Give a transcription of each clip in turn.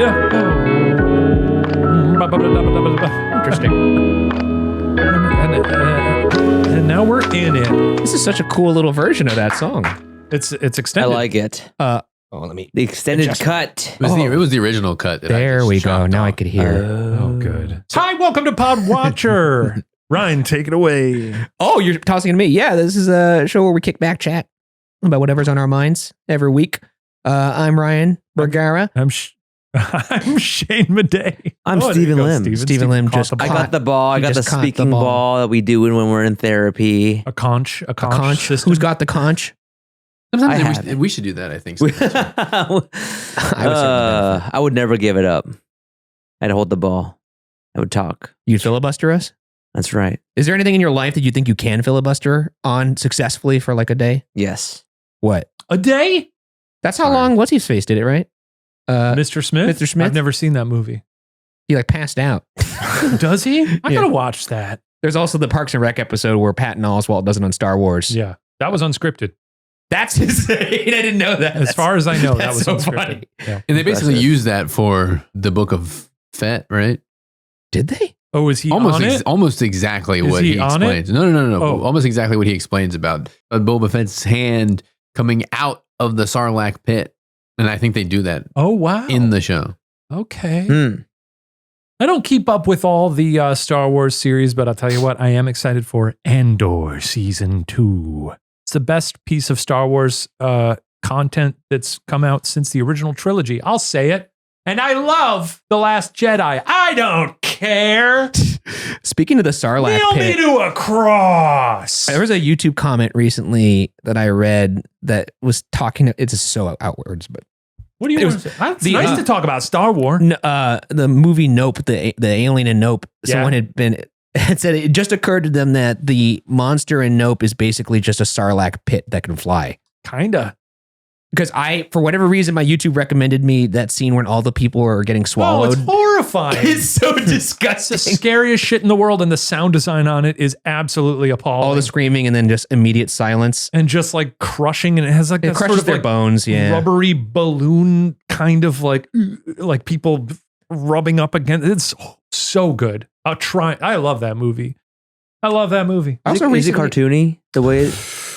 Yeah. Interesting. And now we're in it. This is such a cool little version of that song. It's extended. I like it. Let me. The extended cut. It was the original cut. That There we go. Now I could. could hear. Oh, good. Hi, welcome to Podwatcher. Ryan, take it away. Oh, you're tossing it to me. Yeah, this is a show where we kick back chat about whatever's on our minds every week. I'm Ryan Bergara. I'm Shane Madej. I'm Stephen Lim. Stephen Lim just I got the ball. I got the speaking ball that we do when we're in therapy. A conch system. Who's got the conch? Sometimes we should do that, I think. I would never give it up. I'd hold the ball. I would talk. You'd filibuster us? That's right. Is there anything in your life that you think you can filibuster on successfully for like a day? Yes. What? A day? That's how long What's His Face did it, right? Mr. Smith? Mr. Smith? I've never seen that movie. He like passed out. Does he? I Yeah. gotta watch that. There's also the Parks and Rec episode where Patton Oswalt does it on Star Wars. Yeah. That was unscripted. That's insane. I didn't know that. As far as I know, that that's was so unscripted. funny. Yeah. And they basically used that for the Book of Fett, right? Did they? Oh, is he on it? Almost exactly Is what he he on it? explains. No. Oh. Almost exactly what he explains about Boba Fett's hand coming out of the Sarlacc pit. And I think they do that Oh, wow. in the show. Okay. I don't keep up with all the Star Wars series, but I'll tell you what, I am excited for Andor Season 2. It's the best piece of Star Wars content that's come out since the original trilogy. I'll say it. And I love The Last Jedi. I don't care. Speaking of the Sarlacc Nail pit, me to a cross. there was a YouTube comment recently that I read that was talking. It's so outwards, but What do you It want was- to say? It's the, nice to talk about Star Wars. the movie Nope, the alien in Nope. Someone had said it just occurred to them that the monster in Nope is basically just a Sarlacc pit that can fly. Kinda. Because for whatever reason, my YouTube recommended me that scene when all the people are getting Oh, swallowed. it's horrifying. It's so It's the disgusting. scariest shit in the world, and the sound design on it is absolutely appalling. All the screaming and then just immediate silence. And just like crushing, and it has like It that crushes sort of their like bones. Yeah. rubbery balloon kind of like people rubbing up against. It's so good. I'll try. I love that movie. I love that movie. I also Is it cartoony the way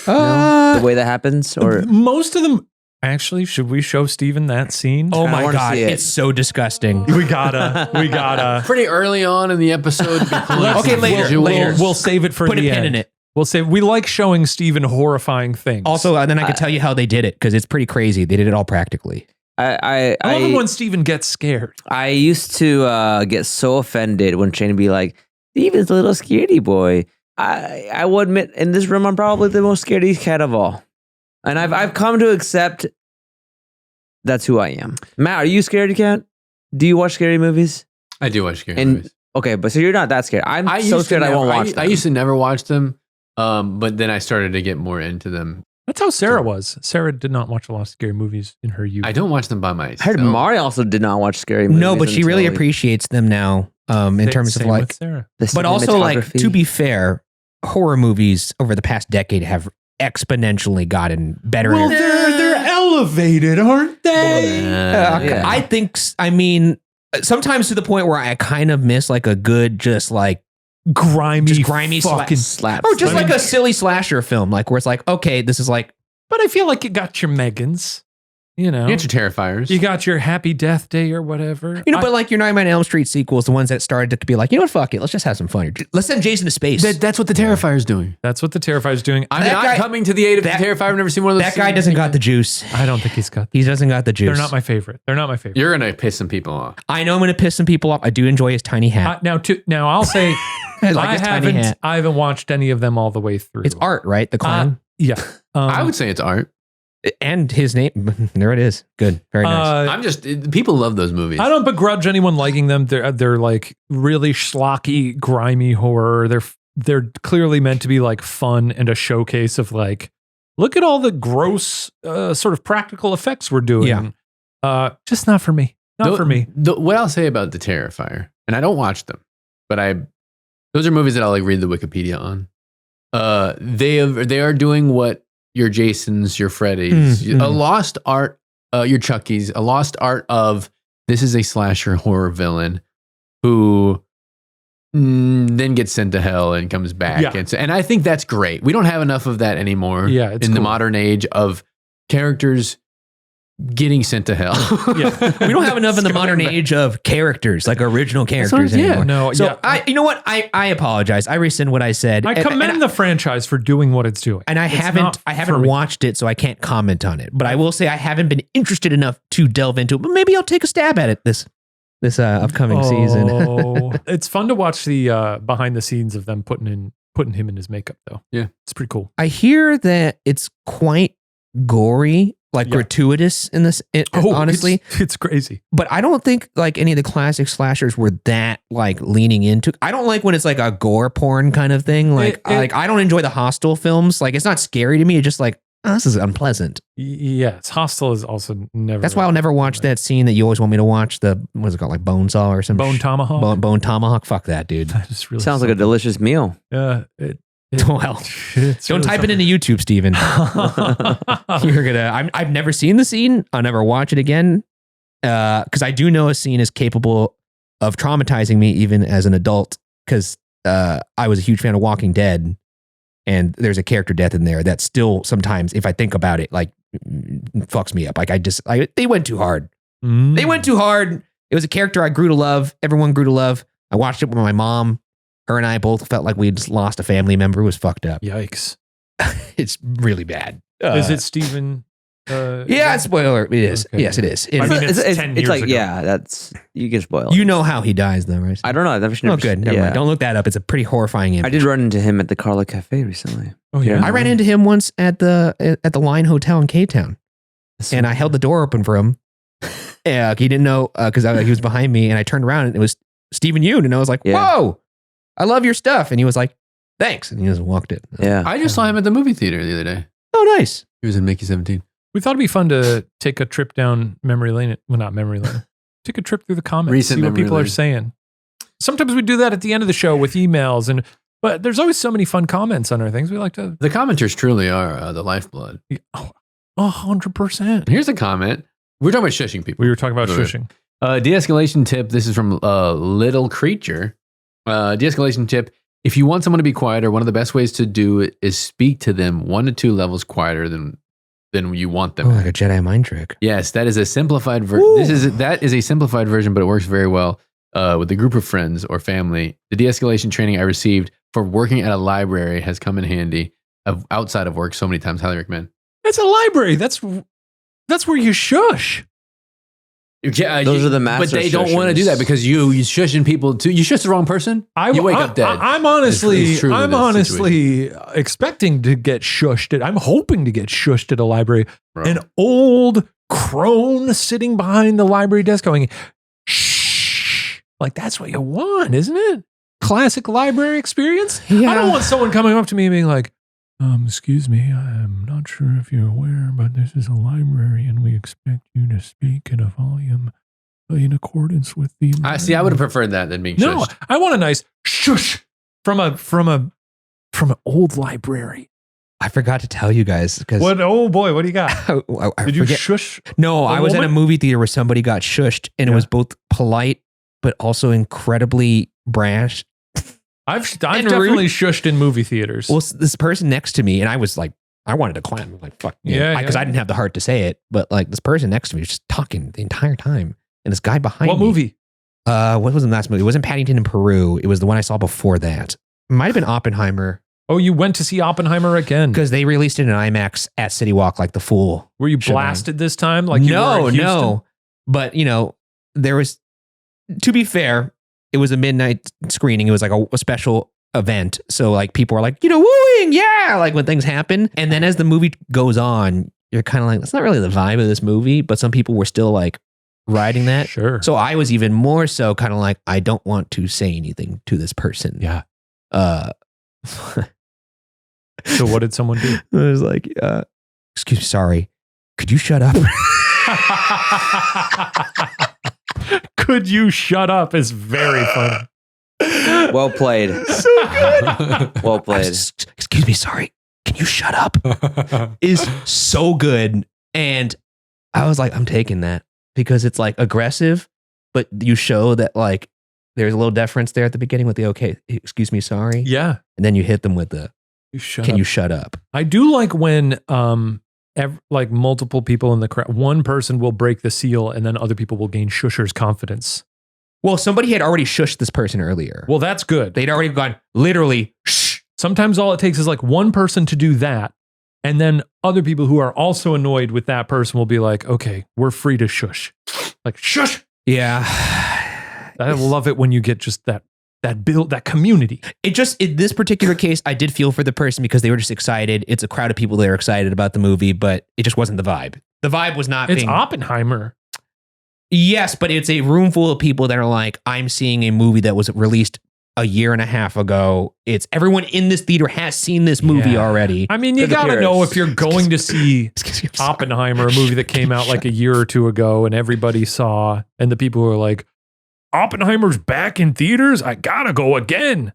the way that happens, or Most of them. Actually, should we show Steven that scene? Oh I my wanna God. see it. It's so disgusting. We gotta. Pretty early on in the episode. Okay, later. We'll save it for Put a the pin end. in it. We'll say we like showing Steven horrifying things. Also, then I can tell you how they did it because it's pretty crazy. They did it all practically. I love it when Steven gets scared. I used to get so offended when Shane would be like, Steven's a little scaredy boy. I will admit, in this room, I'm probably the most scaredy cat of all. And I've come to accept that's who I am. Matt, are you a scaredy cat? Do you watch scary movies? I do watch scary And movies. okay, but so you're not that scared. I'm so scared I won't watch them. I used to never watch them, but then I started to get more into them. That's how Sarah was. Sarah did not watch a lot of scary movies in her youth. I don't watch them by I myself. heard Mari also did not watch scary movies. No, but she really until appreciates them now in terms of Same like, with Sarah. the but also like, cinematography. to be fair, horror movies over the past decade have exponentially gotten better. Well, they're elevated, aren't they? Yeah. I think, I mean, sometimes to the point where I kind of miss like a good, just like grimy fucking slap. or just I like mean- a silly slasher film, like where it's like, okay, this is like, But I feel like you got your Megans, you know. You got your Terrifiers. You got your Happy Death Day or whatever. but like your Nightmare on Elm Street sequels, the ones that started to be like, you know what, fuck it, let's just have some fun. Let's send Jason to space. That's what the Terrifier's doing. That's what the Terrifier's doing. I'm That not guy- coming to the aid of the that- Terrifier. I've never seen one of those. That guy doesn't got the juice. I don't think he's got. He doesn't got the juice. They're not my favorite. They're not my favorite. You're gonna piss some people off. I know I'm going to piss some people off. I do enjoy his tiny hat. Now I'll say I like his tiny hat. I haven't watched any of them all the way through. It's art, right? The clown. Yeah. I would say it's art. And his name. There it is. Good. Very nice. I'm just people love those movies. I don't begrudge anyone liking them. They're like really schlocky, grimy horror. They're clearly meant to be like fun and a showcase of like, look at all the gross sort of practical effects we're doing. Yeah. Just not for me. Not for me. What I'll say about the Terrifier, and I don't watch them, but those are movies that I'll like read the Wikipedia on. They are doing what your Jasons, your Freddys, a lost art, your Chuckies, a lost art of this is a slasher horror villain who then gets sent to hell and comes back. Yeah. And I think that's great. We don't have enough of that anymore Yeah, it's in the cool. modern age of characters getting sent to hell. Yeah. We don't have enough in the modern age of characters, like original characters yeah. anymore. No, So yeah. you know what? I apologize. I rescind what I said. I commend the franchise for doing what it's doing. And I It's haven't not for haven't me. watched it, so I can't comment on it. But I will say I haven't been interested enough to delve into it. But maybe I'll take a stab at it this upcoming season. Oh, it's fun to watch the behind the scenes of them putting him in his makeup though. Yeah. It's pretty cool. I hear that it's quite gory, like Yeah. gratuitous in this. Honestly, it's crazy. but I don't think like any of the classic slashers were that like leaning into. I don't like when it's like a gore porn kind of thing. Like I don't enjoy the Hostel films. Like it's not scary to me. It's just like this is unpleasant. Yes, Hostel is also never. That's why I'll never watch that scene that you always want me to watch. The what is it called, like Bone Saw or some Bone Tomahawk. Bone Tomahawk. Fuck that, dude. That is really Sounds like a delicious meal. Well, Don't type it into YouTube, Steven. You're gonna. I've never seen the scene. I'll never watch it again. Because I do know a scene is capable of traumatizing me even as an adult. Because I was a huge fan of Walking Dead, and there's a character death in there that still sometimes, if I think about it, like fucks me up. Like they went too hard. They went too hard. It was a character I grew to love. Everyone grew to love. I watched it with my mom. Her and I both felt like we just lost a family member. It was fucked up. Yikes! It's really bad. Is it Steven? Yeah, it's spoiler. It is. Okay. Yes, it is. I mean, it's 10 it's years like, ago. yeah, that's, you get spoiled. You know how he dies, though, right? I don't know. I've never Oh, good. Never mind. Don't look that up. It's a pretty horrifying image. I did run into him at the Carla Cafe recently. Oh yeah. I ran into him once at the Line Hotel in K-Town, and I held the door open for him. Yeah, he didn't know because he was behind me, and I turned around and it was Stephen Yoon, and I was like, Yeah. "Whoa, I love your stuff," and he was like, "Thanks," and he just walked it. Yeah. I just saw him at the movie theater the other day. Oh, nice. He was in Mickey 17. We thought it'd be fun to take a trip down memory lane. Well, not memory lane. Take a trip through the comments, Recent see what memory people are lane. saying. Sometimes we do that at the end of the show with emails, but there's always so many fun comments on our things. We like to. The commenters truly are the lifeblood. 100%. And here's a comment. We're talking about shushing people. We were talking about Okay. shushing. De-escalation tip. This is from Little Creature. De-escalation tip. If you want someone to be quieter, one of the best ways to do it is speak to them 1 to 2 levels quieter than you want them. Oh, like a Jedi mind trick. Yes, that is a simplified version. That is a simplified version, but it works very well with a group of friends or family. The de-escalation training I received for working at a library has come in handy outside of work so many times. Highly recommend. It's a library. That's where you shush. Yeah, Those are the master But they don't want to do that because you shushing people too. You shush the wrong person. You wake up dead. I'm honestly It's truly this honestly expecting to get shushed. I'm hoping to get shushed at a library. Bro. An old crone sitting behind the library desk going, shh. Like that's what you want, isn't it? Classic library experience. Yeah. I don't want someone coming up to me and being like, excuse me, I'm not sure if you're aware, but this is a library and we expect you to speak at a volume in accordance with the. I see. I would have preferred that than being No, shushed. I want a nice shush from an old library. I forgot to tell you guys because What? Oh boy, what do you got? I Did you forget. shush? No, a I was at a woman? movie theater where somebody got shushed, and it Yeah. was both polite but also incredibly brash. I've And definitely shushed in movie theaters. Well, this person next to me, and I was like, I wanted to climb. I'm like, fuck, Yeah, because yeah. I didn't have the heart to say it. But like this person next to me was just talking the entire time, and this guy behind what me. movie? What was the last movie? It wasn't Paddington in Peru. It was the one I saw before that. It might have been Oppenheimer Oh, you went to see Oppenheimer again. because they released it in IMAX at City Walk like the fool. Were you Should've blasted this time? Like you were in Houston? no. But there was. To be fair, it was a midnight screening. It was like a special event. So like people were like, wooing, yeah, like when things happen. And then as the movie goes on, you're kind of like, that's not really the vibe of this movie. But some people were still like riding that. Sure. So I was even more so kind of like, I don't want to say anything to this person. Yeah. I So what did someone do? was like, excuse me, sorry. Could you shut up? Could you shut up? Is very funny. Well played. So good. Well played. Excuse me, sorry. Can you shut up? Is so good. And I was like, I'm taking that because it's like aggressive, but you show that like there's a little deference there at the beginning with the okay, excuse me, sorry. Yeah. And then you hit them with the You you shut up? I do like when like multiple people in the crowd, one person will break the seal and then other people will gain shusher's confidence. Well, somebody had already shushed this person earlier. Well, that's good. They'd already gone literally shh. Sometimes all it takes is like one person to do that. And then other people who are also annoyed with that person will be like, okay, we're free to shush. Like, shush. Yeah. I love it when you get just that community. In this particular case, I did feel for the person because they were just excited. It's a crowd of people that are excited about the movie, but it just wasn't the vibe. The vibe was not. It's Oppenheimer. Yes, but it's a room full of people that are like, I'm seeing a movie that was released a year and a half ago. It's everyone in this theater has seen this movie already. I mean, you gotta know if you're going to see Oppenheimer, a movie that came out like a year or two ago and everybody saw, and the people who are like, Oppenheimer's back in theaters? I gotta go again.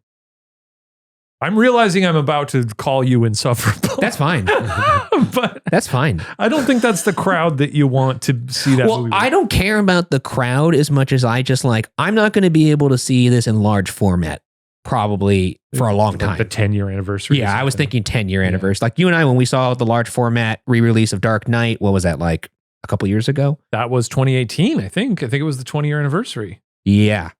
I'm realizing I'm about to call you insufferable. That's fine. But that's fine. I don't think that's the crowd that you want to see that movie with. I don't care about the crowd as much as I just like, I'm not going to be able to see this in large format probably for a long time. The 10-year anniversary. Yeah, I was thinking 10-year anniversary. Like you and I, when we saw the large format re-release of Dark Knight, what was that, like a couple years ago? That was 2018, I think. I think it was the 20-year anniversary. Yeah.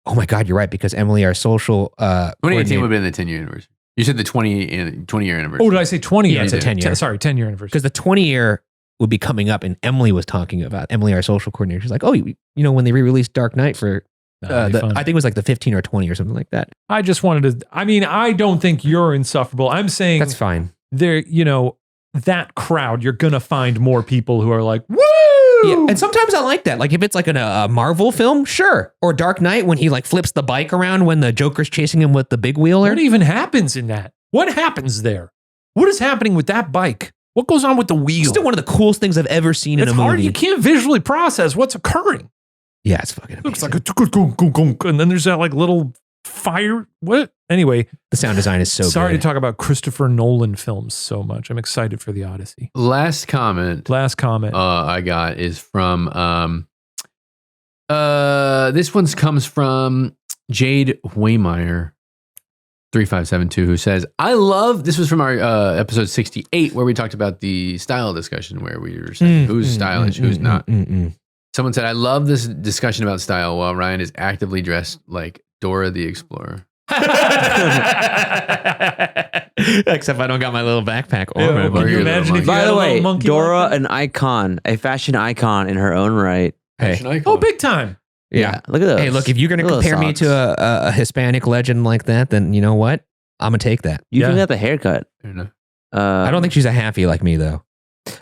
Oh my God, you're right. Because Emily, our social 2018 would have been the 10-year anniversary. You said the 20-year anniversary. Oh, did I say 20? Yeah, it's a 10-year. Sorry, 10-year anniversary. Because the 20-year would be coming up, and Emily was talking about, Emily, our social coordinator, she's like, oh, you know, when they re-released Dark Knight for, I think it was like the 15 or 20 or something like that. I just wanted to, I mean, I don't think you're insufferable. I'm saying that's fine. There, you know, that crowd, you're going to find more people who are like, woo! Yeah, and sometimes I like that. Like if it's like a Marvel film, sure. Or Dark Knight when he like flips the bike around when the Joker's chasing him with the big wheeler. What even happens in that? What happens there? What is happening with that bike? What goes on with the wheel? It's still one of the coolest things I've ever seen in a movie. It's hard. You can't visually process what's occurring. Yeah, it's fucking amazing. Looks like a and then there's that like little fire. What? Anyway, the sound design is so good. Sorry to talk about Christopher Nolan films so much. I'm excited for the Odyssey. Last comment I got is from this one comes from Jade Waymeyer 3572, who says, I love, this was from our episode 68 where we talked about the style discussion where we were saying who's stylish, who's not. Someone said, I love this discussion about style while Ryan is actively dressed like Dora the Explorer. Except I don't got my little backpack on. Yeah, can you imagine if you By had the a way, little monkey Dora, like that? an icon, a fashion icon in her own right. Hey. Oh, big time. Yeah. Look at those. Hey, look, if you're going to compare me to a Hispanic legend like that, then you know what? I'm going to take that. You even got the haircut. I don't think she's a halfie like me, though.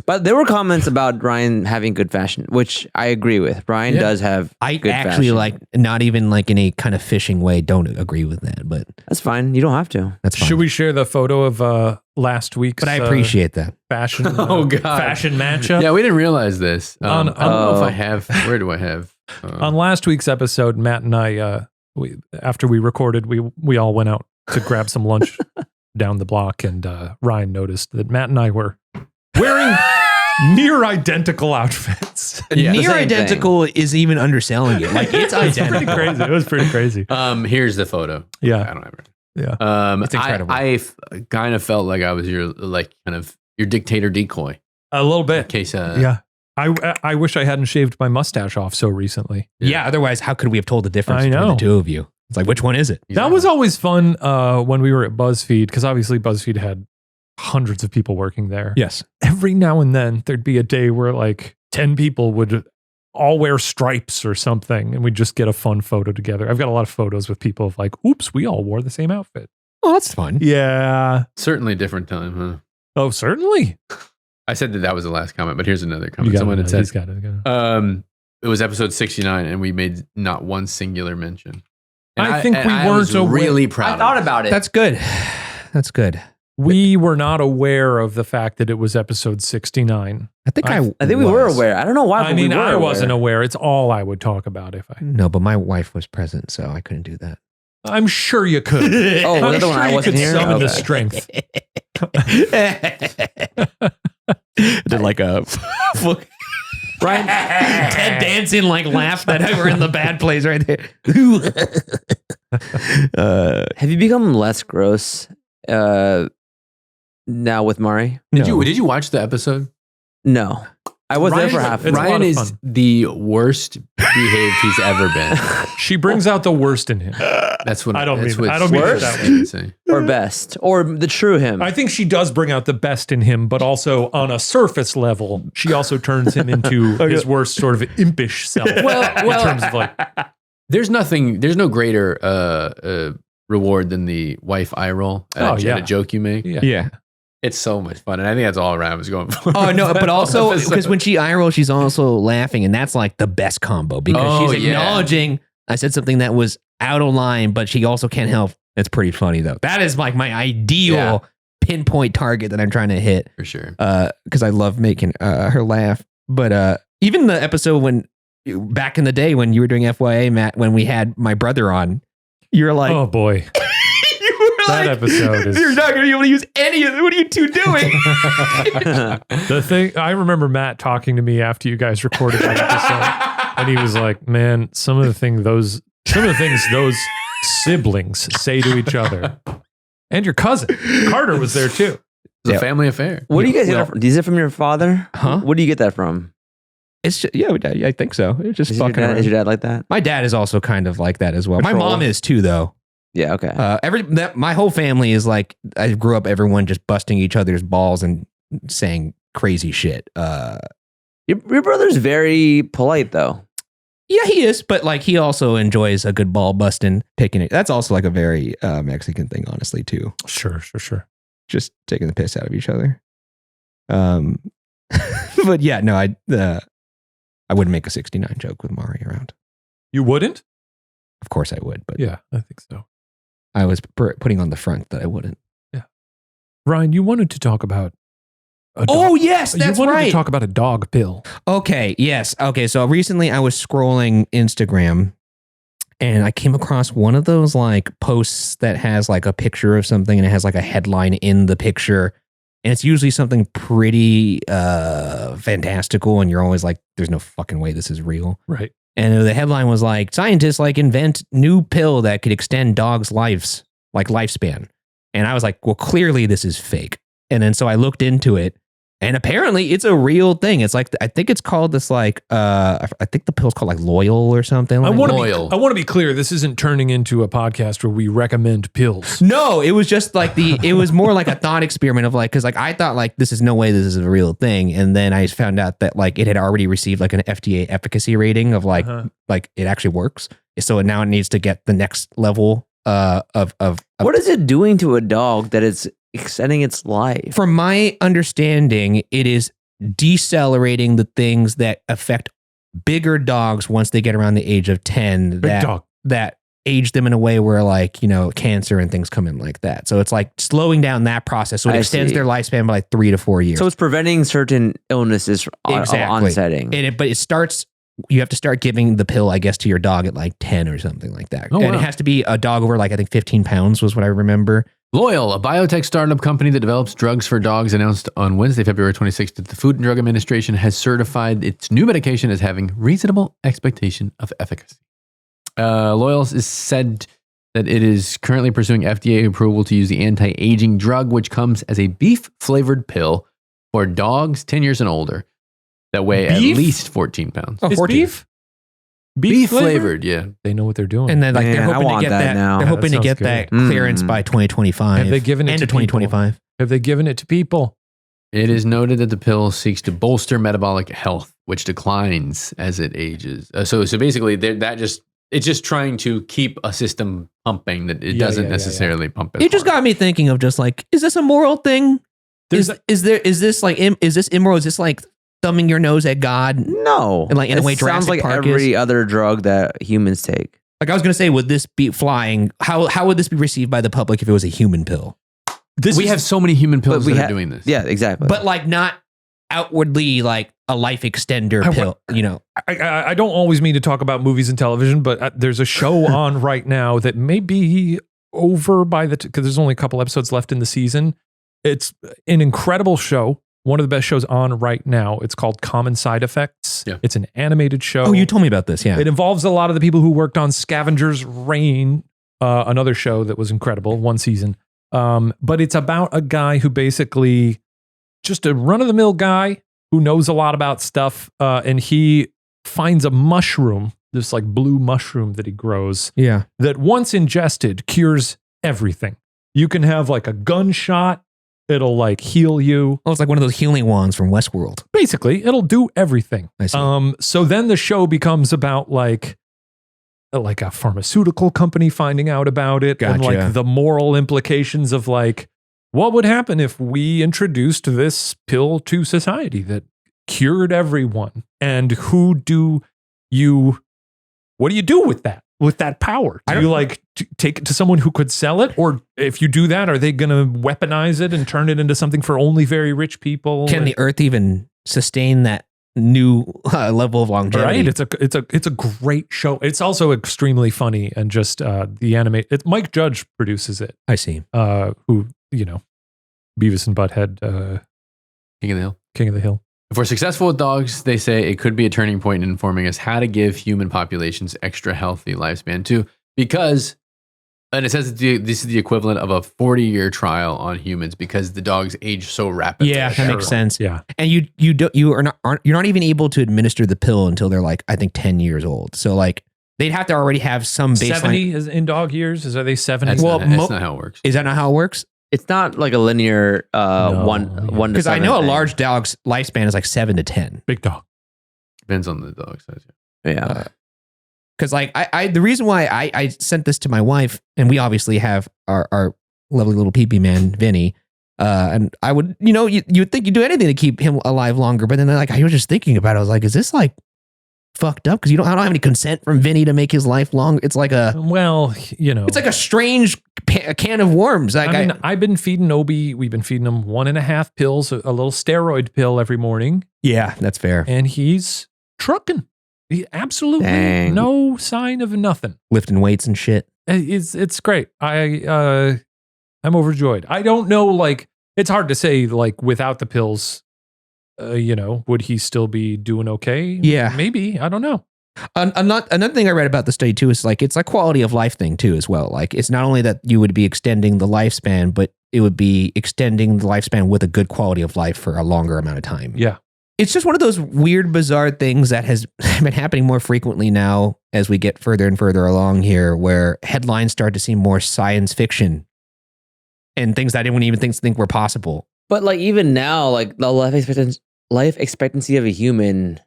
But there were comments about Ryan having good fashion, which I agree with. Ryan does have good actually fashion. like, not even like in a kind of fishing way, don't agree with that, but that's fine. You don't have to. That's fine. Should we share the photo of last week's? But I appreciate that. Fashion. Fashion matchup. Yeah, we didn't realize this. I don't know if I have. Where do I have? On last week's episode, Matt and I, after we recorded, we all went out to grab some lunch down the block, and Ryan noticed that Matt and I were wearing near identical outfits. Yeah, near identical is even underselling it. Like it's identical. Pretty crazy. It was pretty crazy. Here's the photo. Yeah, I don't have it. Yeah, it's incredible. I kind of felt like I was your dictator decoy. A little bit. In case, yeah. I wish I hadn't shaved my mustache off so recently. Yeah. Otherwise, how could we have told the difference I know. between the two of you? It's like, which one is it? That was always fun when we were at BuzzFeed, because obviously BuzzFeed had hundreds of people working there. Yes. Every now and then there'd be a day where like 10 people would all wear stripes or something, and we'd just get a fun photo together. I've got a lot of photos with people of like, oops, we all wore the same outfit. Oh, that's fun. Yeah. Certainly a different time, huh? Oh, certainly. I said that was the last comment, but here's another comment. Someone had said, he's got it. It was episode 69, and we made not one singular mention. And I think we weren't really proud. I thought about it. That's good. That's good. We were not aware of the fact that it was episode 69. I think we were aware. I don't know why. I mean, I wasn't aware. It's all I would talk about if I. No, but my wife was present, so I couldn't do that. I'm sure you could. Oh, I'm was that the one I wasn't here? Summon the Okay. strength. Did like a Ryan, Ted Danson laugh that we're in the bad place right there. have you become less gross now with Mari? Did you watch the episode? No. I was there for half. Ryan is the worst behaved he's ever been. She brings out the worst in him. That's what I don't mean what it that way. say. Or best. Or the true him. I think she does bring out the best in him, but also on a surface level, she also turns him into his worst sort of impish self. Well, in terms of like, there's no greater reward than the wife eye roll at a joke you make. Yeah. It's so much fun, and I think that's all Ryan was going for. Oh no, but also because when she eye rolls, she's also laughing, and that's like the best combo because she's acknowledging I said something that was out of line, but she also can't help. It's pretty funny though. That is like my ideal pinpoint target that I'm trying to hit for sure. Because I love making her laugh. But even the episode when back in the day when you were doing FYA, Matt, when we had my brother on, you're like, oh boy. That episode is. You're not going to be able to use any of it. What are you two doing? The thing I remember Matt talking to me after you guys recorded that episode, and he was like, "Man, some of the things those siblings say to each other, and your cousin Carter was there too. It's a family affair. What do you guys get that from? Is it from your father? Huh? What do you get that from? It's just, I think so. It's just Is fucking. your dad like that? My dad is also kind of like that as well. Control. My mom is too, though. Yeah, okay. My whole family is like, I grew up everyone just busting each other's balls and saying crazy shit. Your brother's very polite though. Yeah, he is, but like he also enjoys a good ball busting, picking it. That's also like a very Mexican thing, honestly, too. Sure. Just taking the piss out of each other. But yeah, no, I wouldn't make a 69 joke with Mari around. You wouldn't? Of course I would, but yeah, I think so. I was putting on the front that I wouldn't. Yeah. Ryan, you wanted to talk about a dog. Oh, yes, that's You wanted right. to talk about a dog pill. Okay, yes. Okay, so recently I was scrolling Instagram and I came across one of those like posts that has like a picture of something and it has like a headline in the picture. And it's usually something pretty fantastical and you're always like, there's no fucking way this is real. Right. And the headline was like, scientists like invent new pill that could extend dogs' lives, like lifespan. And I was like, well, clearly this is fake. And then so I looked into it and apparently it's a real thing. It's like, I think it's called this like, I think the pill's called like Loyal or something. I Like want to be clear. This isn't turning into a podcast where we recommend pills. No, it was just like it was more like a thought experiment of like, cause like I thought like this is no way this is a real thing. And then I found out that like it had already received like an FDA efficacy rating of like it actually works. So now it needs to get the next level of what is it doing to a dog that it's extending its life? From my understanding, it is decelerating the things that affect bigger dogs once they get around the age of 10 that age them in a way where like, you know, cancer and things come in like that. So it's like slowing down that process. So it extends their lifespan by like 3 to 4 years. So it's preventing certain illnesses onsetting. But it starts, you have to start giving the pill, I guess, to your dog at like 10 or something like that. Oh, and wow. it has to be a dog over like, I think 15 pounds was what I remember. Loyal, a biotech startup company that develops drugs for dogs, announced on Wednesday, February 26th, that the Food and Drug Administration has certified its new medication as having reasonable expectation of efficacy. Loyal is said that it is currently pursuing FDA approval to use the anti-aging drug, which comes as a beef-flavored pill for dogs 10 years and older that weigh at least 14 pounds. Oh, Is 14. beef Flavored, yeah. They know what they're doing. And then like Man, they're I hoping to want get that that now. They're hoping to That get sounds that clearance by 2025. Have they given it and to 2025? Have they given it to people? It is noted that the pill seeks to bolster metabolic health, which declines as it ages. So basically, it's just trying to keep a system pumping that it doesn't necessarily pump as It just hard. got me thinking of just like, is this a moral thing? Is this immoral? Is this like thumbing your nose at God? No. And like in a way, sounds Jurassic like Park every is? other drug that humans take. Like I was gonna say, would this be flying? How would this be received by the public if it was a human pill? We have so many human pills we that ha- are doing this. Yeah, exactly. But like not outwardly like a life extender pill, you know? I don't always mean to talk about movies and television, but there's a show on right now that may be over by because there's only a couple episodes left in the season. It's an incredible show. one of the best shows on right now. It's called Common Side Effects. Yeah. It's an animated show. Oh, you told me about this. Yeah. It involves a lot of the people who worked on Scavenger's Reign, another show that was incredible, one season. But it's about a guy who basically just a run-of-the-mill guy who knows a lot about stuff, and he finds a mushroom, this like blue mushroom that he grows, that once ingested cures everything. You can have like a gunshot, it'll like heal you. Oh, it's like one of those healing wands from Westworld. Basically, it'll do everything. I see. So then the show becomes about like a pharmaceutical company finding out about it, and Gotcha. like the moral implications of like, what would happen if we introduced this pill to society that cured everyone? And what do you do with that power? Do you like take it to someone who could sell it? Or if you do that, are they going to weaponize it and turn it into something for only very rich people? Can the Earth even sustain that new level of longevity? Right. It's a great show. It's also extremely funny, and just the anime. Mike Judge produces it. I see. Who, Beavis and Butthead, King of the Hill. King of the Hill. If we're successful with dogs, they say it could be a turning point in informing us how to give human populations extra healthy lifespan too. Because, and it says this is the equivalent of a 40-year trial on humans because the dogs age so rapidly. Yeah, that makes sense. Yeah. And you're not even able to administer the pill until they're like, I think 10 years old. So like they'd have to already have some baseline. 70 is in dog years? Are they 70? That's, Well, that's not how it works. Is that not how it works? It's not like a linear No. one to Because I seven know a thing. large dog's lifespan is like 7 to 10. Big dog. Depends on the dog size. Yeah. Because like the reason why I sent this to my wife, and we obviously have our lovely little pee-pee man, Vinny, and I would, you would think you'd do anything to keep him alive longer, but then like I was just thinking about it, I was like, is this like fucked up? Because I don't have any consent from Vinny to make his life long. It's like it's like a strange can of worms. Like I mean, I've been feeding Obi. We've been feeding him 1.5 pills, a little steroid pill every morning, yeah, that's fair. and he's trucking. He absolutely Dang. no sign of nothing. Lifting weights and shit. It's great. I'm overjoyed. I don't know, like, it's hard to say, like, without the pills, would he still be doing okay? Yeah. Maybe. I don't know. Another thing I read about the study too is like it's a quality of life thing too as well. Like it's not only that you would be extending the lifespan, but it would be extending the lifespan with a good quality of life for a longer amount of time. Yeah. It's just one of those weird, bizarre things that has been happening more frequently now as we get further and further along here, where headlines start to seem more science fiction and things that I didn't even think were possible. But like even now, like the life expectancy of a human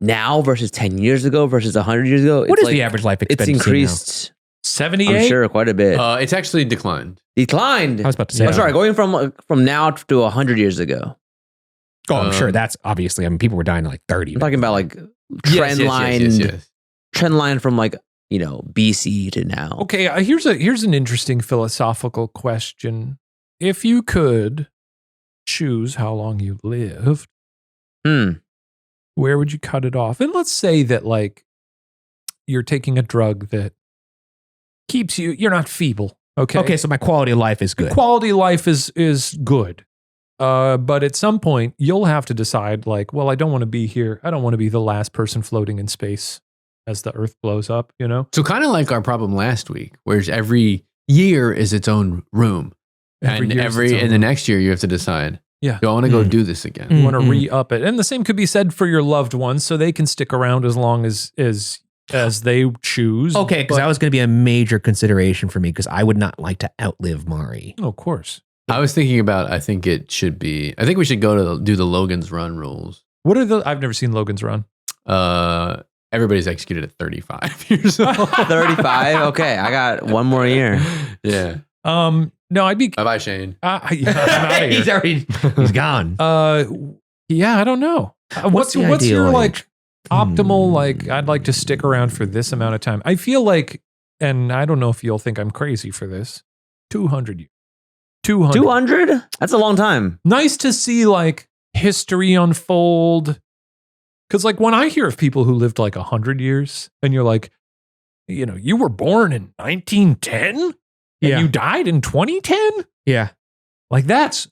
now versus 10 years ago versus 100 years ago. What is like, the average life It's expectancy increased. 78? I'm sure quite a bit. It's actually declined. Declined. I was about to say. Oh, sorry, going from now to 100 years ago. Oh, I'm sure that's obviously. I mean, people were dying at like 30. I'm talking about like trend Yes. line from like BC to now. Okay, here's an interesting philosophical question. If you could choose how long you lived, where would you cut it off? And let's say that like you're taking a drug that keeps you're not feeble. Okay, So my quality of life is good. Quality of life is good. But at some point you'll have to decide like, well, I don't want to be here. I don't want to be the last person floating in space as the Earth blows up, So kind of like our problem last week, whereas every year is its own room. And the next year you have to decide, Yeah. do I want to go do this again? You want to re-up it. And the same could be said for your loved ones, so they can stick around as long as they choose. Okay, because that was going to be a major consideration for me because I would not like to outlive Mari. Oh, of course. I was thinking about, I think we should go to do the Logan's Run rules. What are I've never seen Logan's Run. Everybody's executed at 35 years old. 35? Okay, I got one more year. Yeah. No, I'd be. Bye-bye, Shane. Yeah, I'm outta here. He's gone. Yeah, I don't know. What's the your ideal like age? optimal? Like, I'd like to stick around for this amount of time. I feel like, and I don't know if you'll think I'm crazy for this. 200 years. 200. 200? That's a long time. Nice to see like history unfold. Because like when I hear of people who lived like 100 years, and you're like, you were born in 1910, and you died in 2010. Yeah. Like that's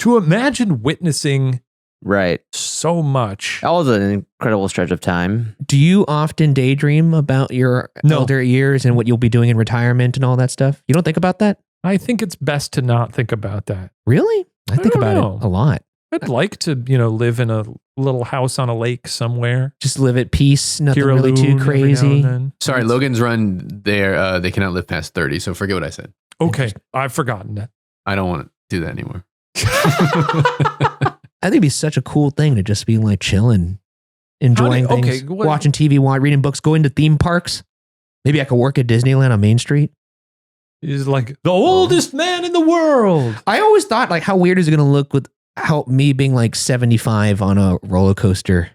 to imagine witnessing Right. so much. That was an incredible stretch of time. Do you often daydream about your older years and what you'll be doing in retirement and all that stuff? You don't think about that? I think it's best to not think about that. Really? I think don't about know. it a lot. I'd like to, live in a little house on a lake somewhere. Just live at peace, nothing Hear a really too loon every now crazy. and then. Sorry, Logan's Run, they cannot live past 30, so forget what I said. Okay, I've forgotten that. I don't want to do that anymore. I think it'd be such a cool thing to just be like chilling, enjoying How do- things, okay, what- watching TV, reading books, going to theme parks. Maybe I could work at Disneyland on Main Street. He's like the oldest man in the world. I always thought, like, how weird is it going to look with me being like 75 on a roller coaster?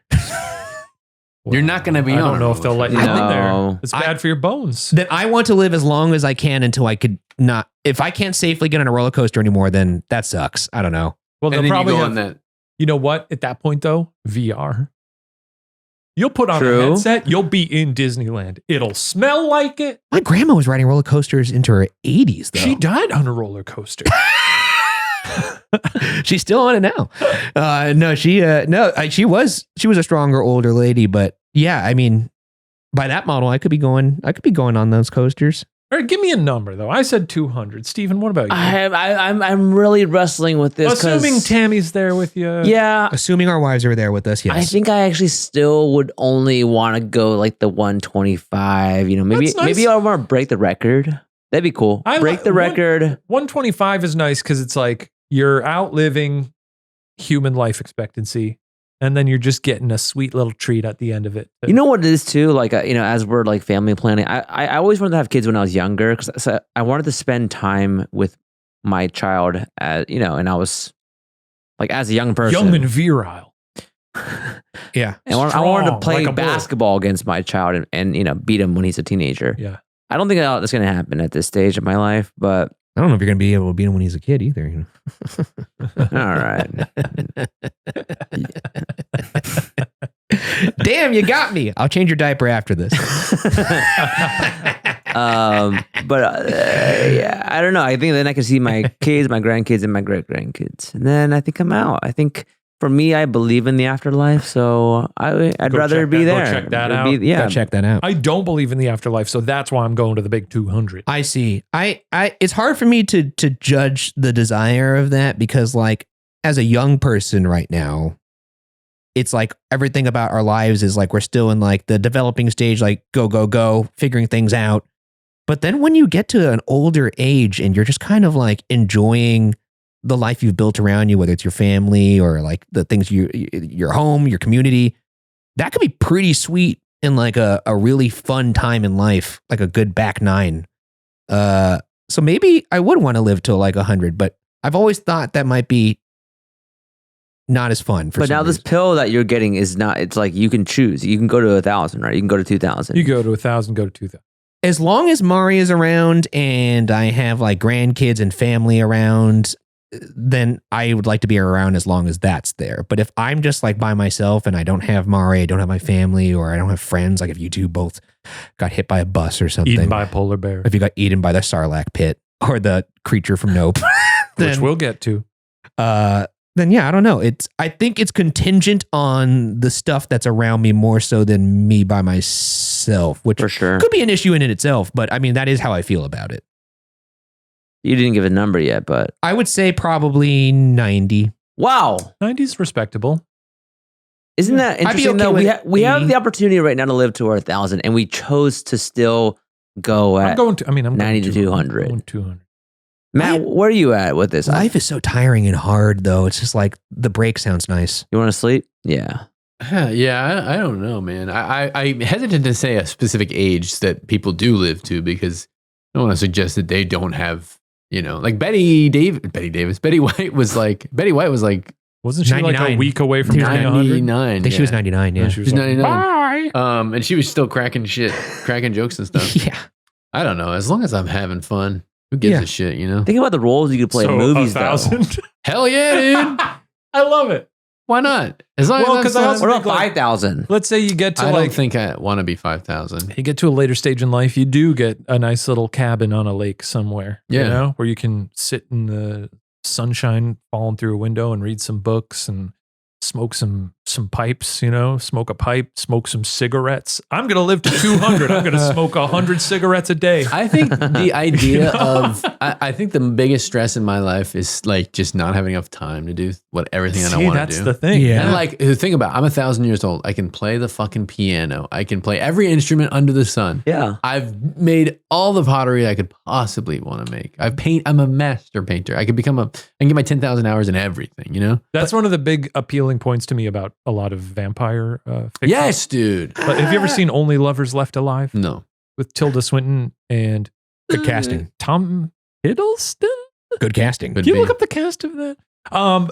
You're not going to be I on don't know if they'll let you in No. there. It's bad for your bones. Then I want to live as long as I can until I could not. If I can't safely get on a roller coaster anymore, then that sucks. I don't know. Well, And they'll then you probably go have, on that. you know what? At that point, though, VR. You'll put on True. a headset. You'll be in Disneyland. It'll smell like it. My grandma was riding roller coasters into her 80s, though. She died on a roller coaster. She's still on it now. She was a stronger older lady, but yeah, I mean, by that model, I could be going on those coasters. All right, give me a number though. I said 200. Steven, what about you? I'm really wrestling with this. 'cause- Assuming Tammy's there with you. Yeah. Assuming our wives are there with us, yes. I think I actually still would only want to go like the 125. Maybe That's nice. maybe I want to break the record. That'd be cool. Break the record. 125 is nice because it's like you're outliving human life expectancy, and then you're just getting a sweet little treat at the end of it. You know what it is too? Like, as we're like family planning, I always wanted to have kids when I was younger because I wanted to spend time with my child, and I was like, as a young person. Young and virile. yeah. And I wanted to Strong, play like a bull. basketball against my child and beat him when he's a teenager. Yeah. I don't think that's going to happen at this stage of my life, but I don't know if you're going to be able to beat him when he's a kid either. all right. Damn, you got me. I'll change your diaper after this. Yeah, I don't know. I think then I can see my kids, my grandkids, and my great grandkids, and then I think I'm out. I think for me, I believe in the afterlife, so I'd Go rather check be that- go there. check that It'd out. yeah, Gotta check that out. I don't believe in the afterlife, so that's why I'm going to the big 200. I see. I it's hard for me to judge the desire of that because, like, as a young person right now, it's like everything about our lives is like we're still in like the developing stage, like go, figuring things out. But then when you get to an older age and you're just kind of like enjoying the life you've built around you, whether it's your family or like the things your home, your community, that could be pretty sweet in like a really fun time in life, like a good back nine. So maybe I would want to live till like 100, but I've always thought that might be not as fun. But now this pill that you're getting is not. It's like you can choose. You can go to 1,000, right? You can go to 2,000. You go to 1,000, go to 2,000. As long as Mari is around and I have like grandkids and family around, then I would like to be around as long as that's there. But if I'm just like by myself and I don't have Mari, I don't have my family, or I don't have friends, like if you two both got hit by a bus or something, Eaten by a polar bear, if you got eaten by the Sarlacc pit or the creature from Nope, which we'll get to. then yeah, I don't know. I think it's contingent on the stuff that's around me more so than me by myself, which For sure. could be an issue in it itself. But I mean, that is how I feel about it. You didn't give a number yet, but I would say probably 90. wow, 90's respectable. isn't that I'd be interesting? okay Though with we have 80. the opportunity right now to live to our 1,000, and we chose to still go I'm at going to, I'm 90 going to 200. I'm going 200. Matt, where are you at with this? Life is so tiring and hard, though. It's just like the break sounds nice. You want to sleep? Yeah. Yeah, I don't know, man. I'm hesitant to say a specific age that people do live to because I don't want to suggest that they don't have, like Betty White was like, Wasn't she like a 99. week away from She was 100? 99. I think she was 99, yeah. She was She's like, 99. bye. And she was still cracking jokes and stuff. Yeah. I don't know. As long as I'm having fun, who gives Yeah. a shit, Think about the roles you could play in So, movies, though. 1,000? Hell yeah, dude. I love it. Why not? As long Well, as 'cause I'm I fun. also What about think, like, 5,000? Let's say you get to I like, don't think I want to be 5,000. you get to a later stage in life, you do get a nice little cabin on a lake somewhere, Yeah. where you can sit in the sunshine falling through a window and read some books and smoke some pipes, smoke a pipe, smoke some cigarettes. I'm going to live to 200. I'm going to smoke 100 cigarettes a day. I think the idea of, I think the biggest stress in my life is like just not having enough time to do everything that I want to do. That's the thing. Yeah. And like, think about it, I'm 1,000 years old. I can play the fucking piano. I can play every instrument under the sun. Yeah. I've made all the pottery I could possibly want to make. I'm a master painter. I can get my 10,000 hours in everything, That's one of the big appealing points to me about a lot of vampire fiction. Yes, dude. But have you ever seen Only Lovers Left Alive? No. With Tilda Swinton and Good casting. Tom Hiddleston? Good casting. Can you look up the cast of that?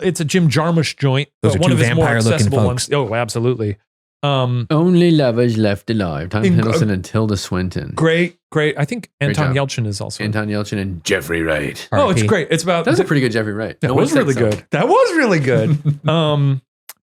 It's a Jim Jarmusch joint. Those are one two of his more vampire-looking accessible folks. ones. Oh, absolutely. Only Lovers Left Alive. Tom Hiddleston and Tilda Swinton. Great. I think Anton job. Yelchin is also. Anton Yelchin and Jeffrey Wright. Oh, it's great. It's about. That's a pretty good Jeffrey Wright. That was really good. That was really good.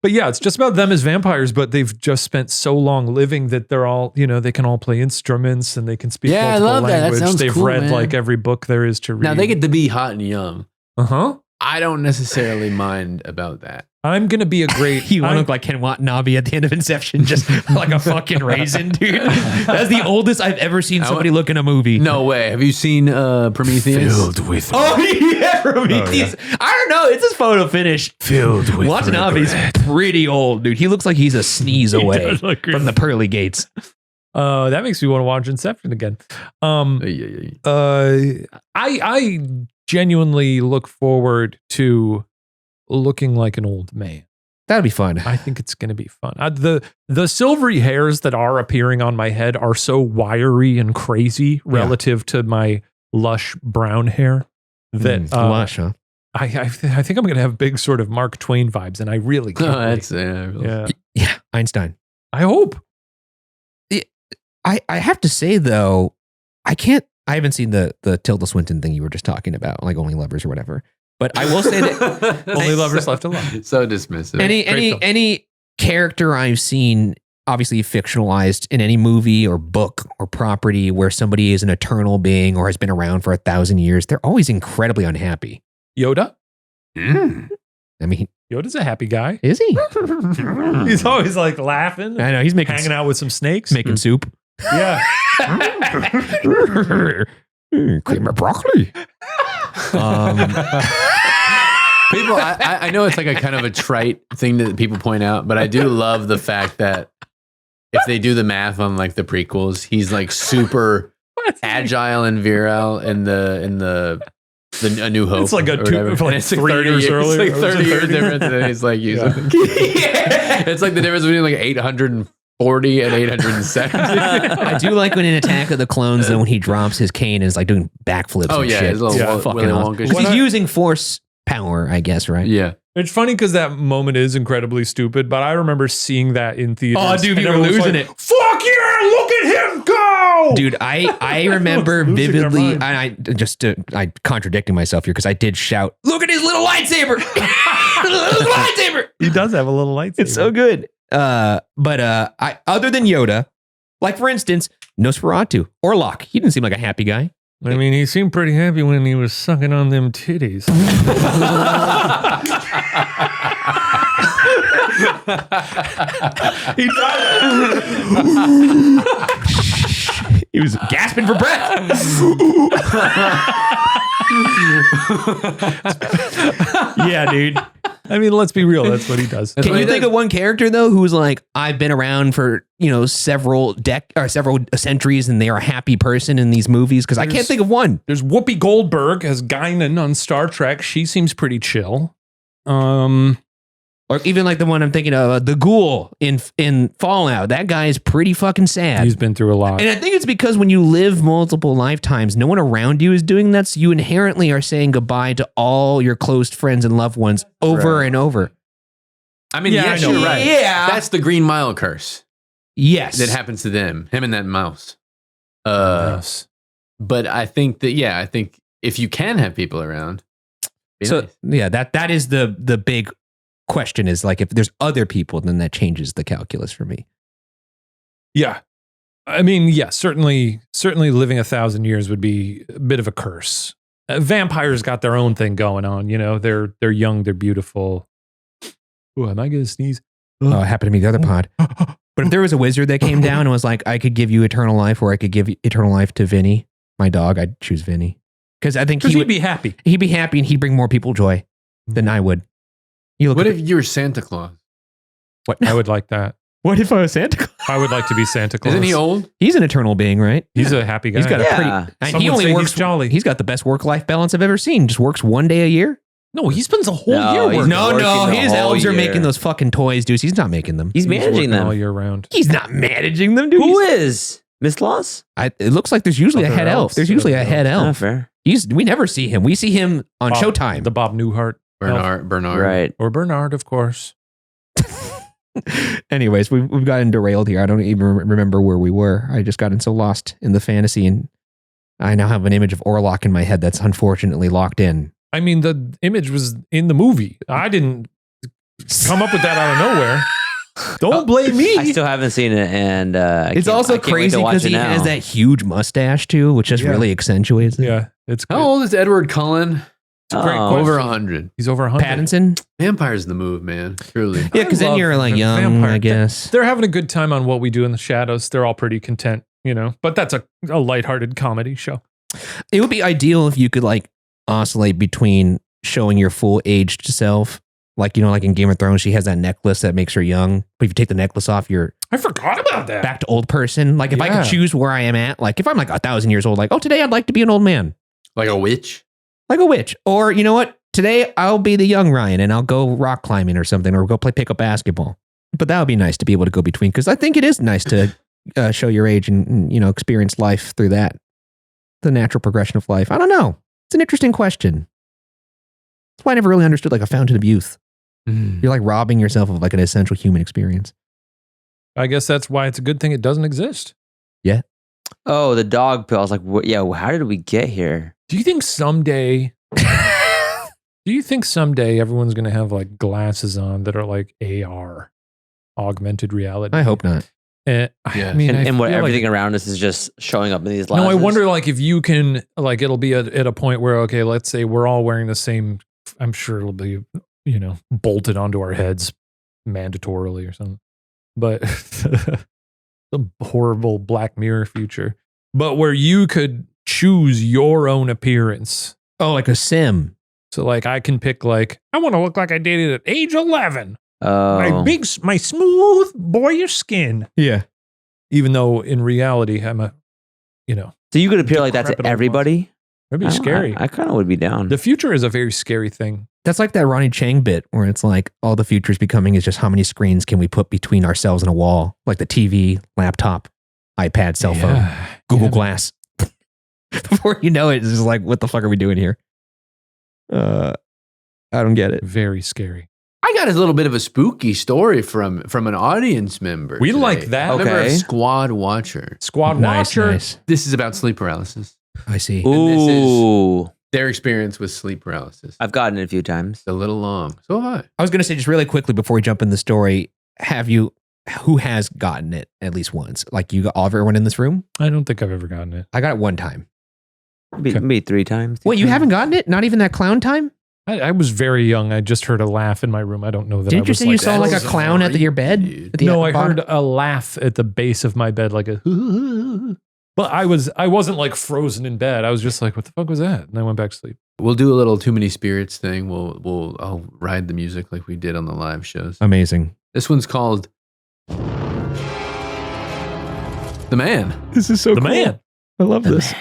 But yeah, it's just about them as vampires, but they've just spent so long living that they're all, they can all play instruments and they can speak Yeah, I multiple love that. That language. sounds They've cool, read man. like every book there is to read. Now they get to be hot and young. Uh-huh. I don't necessarily mind about that. I'm going to be a great... You want to look like Ken Watanabe at the end of Inception, just like a fucking raisin, dude. That's the oldest I've ever seen somebody look in a movie. No way. Have you seen Prometheus? with... Oh, yeah, Prometheus. I don't know. It's his photo finish. Filled with Watanabe's pretty old, dude. He looks like he's a sneeze away does look from the pearly gates. That makes me want to watch Inception again. I genuinely look forward to looking like an old man. That'd be fun. I think it's going to be fun. The silvery hairs that are appearing on my head are so wiry and crazy relative to my lush brown hair that lush, huh? I think I'm going to have big sort of Mark Twain vibes, and I really can't. That's Yeah, Einstein. I hope. I have to say though, I haven't seen the Tilda Swinton thing you were just talking about, like Only Lovers or whatever. But I will say that Only Lovers Left Alive. So dismissive. Any character I've seen, obviously fictionalized in any movie or book or property where somebody is an eternal being or has been around for 1,000 years, they're always incredibly unhappy. Yoda? I mean, Yoda's a happy guy. is he? He's always like laughing. I know he's hanging out with some snakes. making soup. Yeah. Cream of broccoli. People, I know it's like a kind of a trite thing that people point out, but I do love the fact that if they do the math on like the prequels, he's like super agile and virile in the A New Hope. It's like a or whatever. like And 3 years earlier. It's like 30 years difference, and then he's like using. It's like the difference between like 840 and 870. I do like when in Attack of the Clones, though, when he drops his cane and is like doing backflips. Oh and yeah, shit. his little It's fucking Willy awesome. Wonka 'Cause shit. he's using force power, I guess, right? Yeah. It's funny because that moment is incredibly stupid, but I remember seeing that in theaters. Oh, dude, and you were everyone was losing like, it. Fuck yeah, look at him go! Dude, I remember Losing their vividly, mind. and I contradicting myself here because I did shout, "Look at his little lightsaber! Little lightsaber!" He does have a little lightsaber. It's so good. But I other than Yoda, like for instance, Nosferatu or Locke, he didn't seem like a happy guy. I mean, he seemed pretty happy when he was sucking on them titties. He died. He was gasping for breath. Yeah, dude. I mean, let's be real. That's what he does. Can you think of one character though who's like, I've been around for several centuries, and they are a happy person in these movies? Because I can't think of one. There's Whoopi Goldberg as Guinan on Star Trek. She seems pretty chill. Or even like the one I'm thinking of, the Ghoul in Fallout. That guy is pretty fucking sad. He's been through a lot. And I think it's because when you live multiple lifetimes, no one around you is doing that. So you inherently are saying goodbye to all your close friends and loved ones over and over. I mean, Yeah, yes, I know. you're right. Yeah. That's the Green Mile curse Yes. that happens to them. Him and that mouse. Yes. But I think if you can have people around, be So nice. yeah, that is the big question, is like, if there's other people, then that changes the calculus for me. Yeah. I mean, yeah, certainly living 1,000 years would be a bit of a curse. Vampires got their own thing going on. They're young, they're beautiful. Oh, am I going to sneeze? Oh, it happened to me the other pod. But if there was a wizard that came down and was like, I could give you eternal life, or I could give eternal life to Vinny, my dog, I'd choose Vinny. Because I think he'd be happy. He'd be happy and he'd bring more people joy than I would. What if you were Santa Claus? What? I would like that. What if I was Santa Claus? I would like to be Santa Claus. Isn't he old? He's an eternal being, right? He's a happy guy. He's got a Yeah. pretty. Some He would only say works he's jolly. He's got the best work-life balance I've ever seen. Just works one day a year. No, he spends a whole No, year he's working. not. No, working the his whole elves are year. making those fucking toys, dude. He's not making them. He's managing working them. all year round. He's not managing them, dude. Who is? Miss Claus? It looks like there's usually a Other head elf. elves. There's usually a Other head Not elf. fair. We never see him. We see him on Showtime. The Bob Newhart. Bernard. Right. Or Bernard, of course. Anyways, we've gotten derailed here. I don't even remember where we were. I just gotten so lost in the fantasy, and I now have an image of Orlok in my head that's unfortunately locked in. I mean, the image was in the movie. I didn't come up with that out of nowhere. Don't blame me. I still haven't seen it, and It's also crazy because he has that huge mustache too, which just really accentuates it. Yeah, it's good. How old is Edward Cullen? It's a great Oh. question. Over 100. He's over 100. Pattinson? Vampires the move, man. Truly. Yeah, because then love you're like the young, vampire. I guess. They're having a good time on What We Do in the Shadows. They're all pretty content, but that's a lighthearted comedy show. It would be ideal if you could like oscillate between showing your full aged self. Like, like in Game of Thrones, she has that necklace that makes her young. But if you take the necklace off, you're I forgot about that. back to old person. Like if I Yeah. could choose where I am at, like if I'm like 1,000 years old, like, today I'd like to be an old man. Like a witch? Like a witch. Or you know what? Today I'll be the young Ryan and I'll go rock climbing or something, or go play pickup basketball. But that would be nice to be able to go between, because I think it is nice to show your age and experience life through that. The natural progression of life. I don't know. It's an interesting question. That's why I never really understood like a fountain of youth. You're like robbing yourself of like an essential human experience. I guess that's why it's a good thing it doesn't exist. Oh, the dog pill. I was like, how did we get here? Do you think someday everyone's going to have like glasses on that are like AR, augmented reality? I hope not. I Yes. mean, And what feel like- everything around us is just showing up in these No, glasses. I wonder like if you can, like it'll be at a point where, okay, let's say we're all wearing the same, I'm sure it'll be, bolted onto our heads mandatorily or something. But the horrible Black Mirror future. But where you could choose your own appearance. Oh, like a sim. So like I can pick like, I want to look like I did at age 11. Oh. My smooth boyish skin. Yeah. Even though in reality I'm a, So you could appear like that to decrepit old everybody? it'd be scary. I kind of would be down. The future is a very scary thing. That's like that Ronnie Chang bit where it's like all the future is becoming is just how many screens can we put between ourselves and a wall? Like the TV, laptop, iPad, cell phone, Google Glass. Before you know it, it's just like, what the fuck are we doing here? I don't get it. Very scary. I got a little bit of a spooky story from an audience member. We today. like that. A member of Okay. Squad Watcher. Squad Nice, Watcher. nice. This is about sleep paralysis. I see. Ooh. Their experience with sleep paralysis. I've gotten it a few times. It's a little long. So have I. I was going to say just really quickly before we jump in the story, who has gotten it at least once? Like everyone in this room? I don't think I've ever gotten it. I got it one time. Maybe 3 times. Wait, you haven't gotten it? Not even that clown time? I was very young. I just heard a laugh in my room. I don't know that. Didn't I you was say like you saw like a that's clown at your bed? dude. At the No, I bottom? heard a laugh at the base of my bed, like a. But I wasn't like frozen in bed. I was just like, what the fuck was that? And I went back to sleep. We'll do a little Too Many Spirits thing. I'll ride the music like we did on the live shows. Amazing. This one's called The Man. This is so The man. I love this.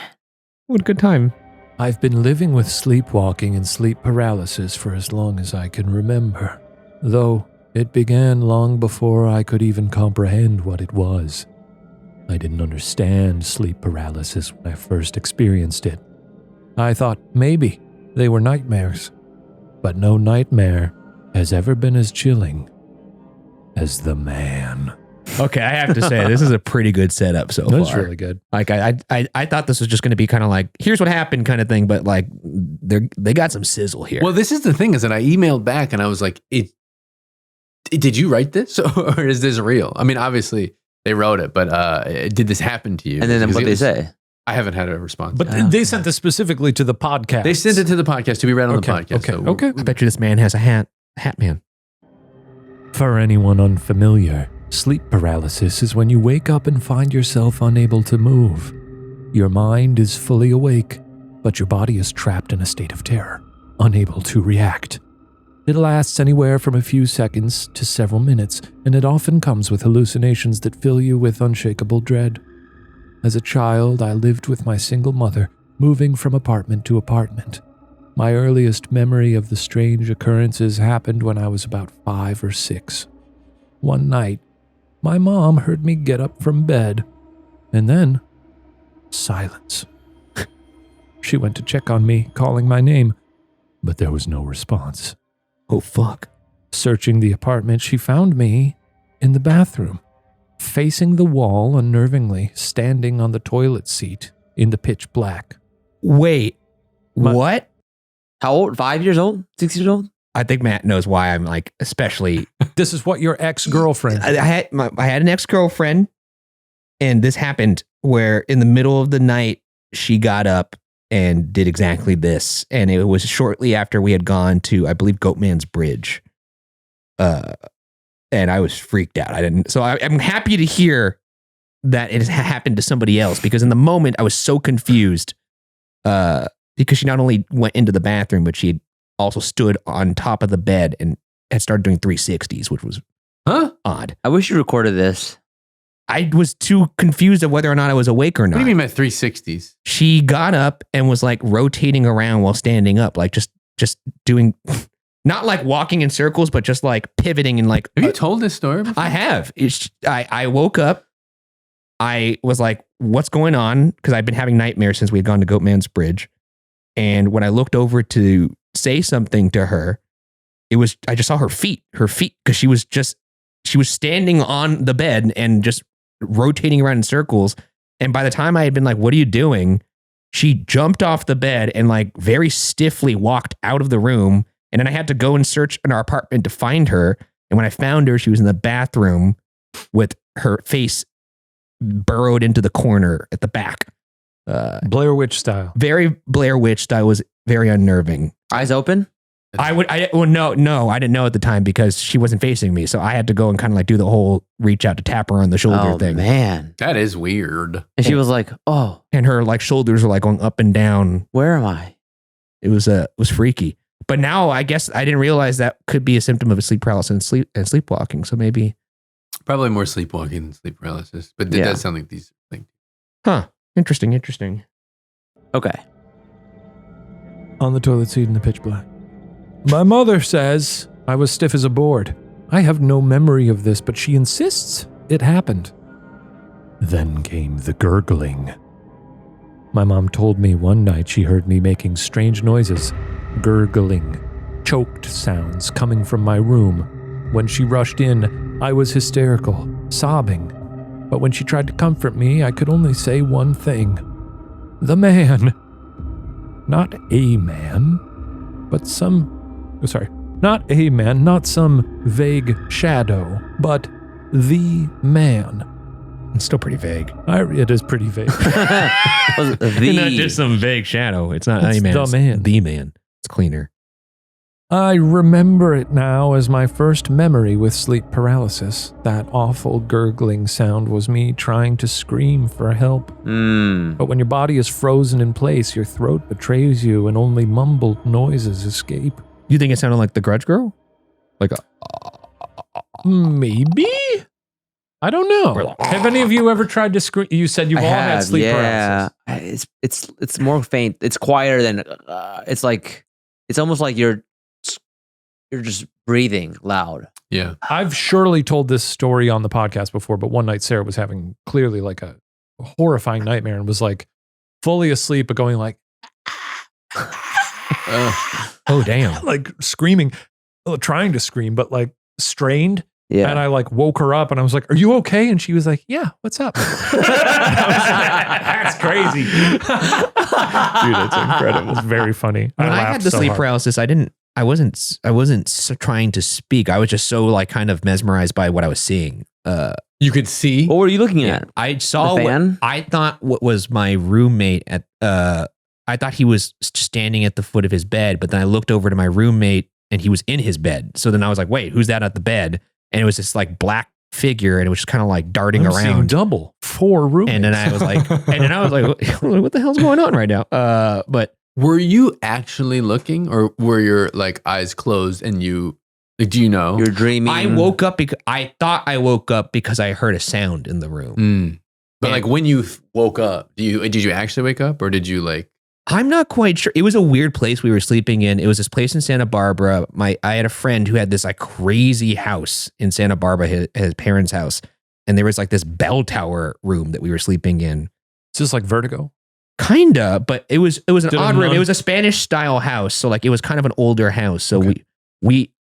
What a good time. I've been living with sleepwalking and sleep paralysis for as long as I can remember, though it began long before I could even comprehend what it was. I didn't understand sleep paralysis when I first experienced it. I thought maybe they were nightmares, but no nightmare has ever been as chilling as the man. Okay, I have to say this is a pretty good setup so That's far. really good. Like I thought this was just going to be kind of like here's what happened kind of thing, but like they got some sizzle here. Well, this is the thing is that I emailed back and I was like, did you write this or is this real? I mean, obviously they wrote it, but did this happen to you? And then Because what it they was- say? I haven't had a response. But Oh, they sent this specifically to the podcast. They sent it to the podcast to be read on the podcast. Okay, so okay. I bet you this man has a hat man. For anyone unfamiliar, sleep paralysis is when you wake up and find yourself unable to move. Your mind is fully awake, but your body is trapped in a state of terror, unable to react. It lasts anywhere from a few seconds to several minutes, and it often comes with hallucinations that fill you with unshakable dread. As a child, I lived with my single mother, moving from apartment to apartment. My earliest memory of the strange occurrences happened when I was about 5 or 6. One night, my mom heard me get up from bed, and then silence. She went to check on me, calling my name, but there was no response. Oh, fuck. Searching the apartment, she found me in the bathroom, facing the wall unnervingly, standing on the toilet seat in the pitch black. Wait, what? How old? 5 years old? 6 years old? I think Matt knows why I'm like, especially. This is what your ex-girlfriend. I had an ex-girlfriend, and this happened where in the middle of the night, she got up and did exactly this. And it was shortly after we had gone to, I believe, Goatman's Bridge. And I was freaked out. I'm happy to hear that it happened to somebody else, because in the moment I was so confused. Because she not only went into the bathroom, but she had also stood on top of the bed and had started doing 360s, which was odd. I wish you recorded this. I was too confused of whether or not I was awake or not. What do you mean by 360s? She got up and was like rotating around while standing up, like just doing, not like walking in circles, but just like pivoting and like. Have you told this story before? I have. I woke up. I was like, what's going on? Because I've been having nightmares since we had gone to Goatman's Bridge. And when I looked over to say something to her, I just saw her feet, because she was standing on the bed and just rotating around in circles. And by the time I had been like, what are you doing? She jumped off the bed and like very stiffly walked out of the room. And then I had to go and search in our apartment to find her. And when I found her, she was in the bathroom with her face burrowed into the corner at the back. Blair Witch style. Very Blair Witch style. Was very unnerving. Eyes open? No, I didn't know at the time because she wasn't facing me. So I had to go and kind of like do the whole reach out to tap her on the shoulder thing. Man. That is weird. And she was like, oh. And her like shoulders were like going up and down. Where am I? It was freaky. But now I guess I didn't realize that could be a symptom of a sleep paralysis and sleepwalking. So maybe. Probably more sleepwalking than sleep paralysis. But it does sound like these things. Huh. Interesting. Okay. On the toilet seat in the pitch black. My mother says I was stiff as a board. I have no memory of this, but she insists it happened. Then came the gurgling. My mom told me one night she heard me making strange noises, gurgling, choked sounds coming from my room. When she rushed in, I was hysterical, sobbing. But when she tried to comfort me, I could only say one thing. The man. Not a man, but not a man, not some vague shadow, but the man. It's still pretty vague. It is pretty vague. Not just some vague shadow. It's not a man. The man. The man. It's cleaner. I remember it now as my first memory with sleep paralysis. That awful gurgling sound was me trying to scream for help. But when your body is frozen in place, your throat betrays you and only mumbled noises escape. You think it sounded like the Grudge Girl? Like Maybe? I don't know. Have any of you ever tried to scream? You said you've all had sleep paralysis. It's more faint. It's quieter than it's almost like you're just breathing loud. Yeah. I've surely told this story on the podcast before, but one night Sarah was having clearly like a horrifying nightmare and was like fully asleep, but going like, oh, damn. Like screaming, trying to scream, but like strained. Yeah. And I like woke her up and I was like, are you okay? And she was like, yeah, what's up? That's crazy. Dude, that's incredible. It's very funny. When I had the sleep paralysis, I wasn't trying to speak. I was just so like kind of mesmerized by what I was seeing. You could see? What were you looking at? I saw the fan? I thought what was my roommate at, I thought he was standing at the foot of his bed, but then I looked over to my roommate and he was in his bed. So then I was like, wait, who's that at the bed? and it was this like black figure, and it was just kind of like darting I'm seeing around. double 4 roommates. And then I was like, what the hell's going on right now? But Were you actually looking, or were your like eyes closed and you? Like, do you know? You're dreaming. I woke up because I thought I woke up because I heard a sound in the room. But like when you woke up, did you actually wake up, or did you like? I'm not quite sure. It was a weird place we were sleeping in. It was this place in Santa Barbara. I had a friend who had this like crazy house in Santa Barbara, his parents' house, and there was like this bell tower room that we were sleeping in. It's just like Vertigo. Kinda, but it was an Did odd it room. not- It was a Spanish style house, so like it was kind of an older house. So Okay.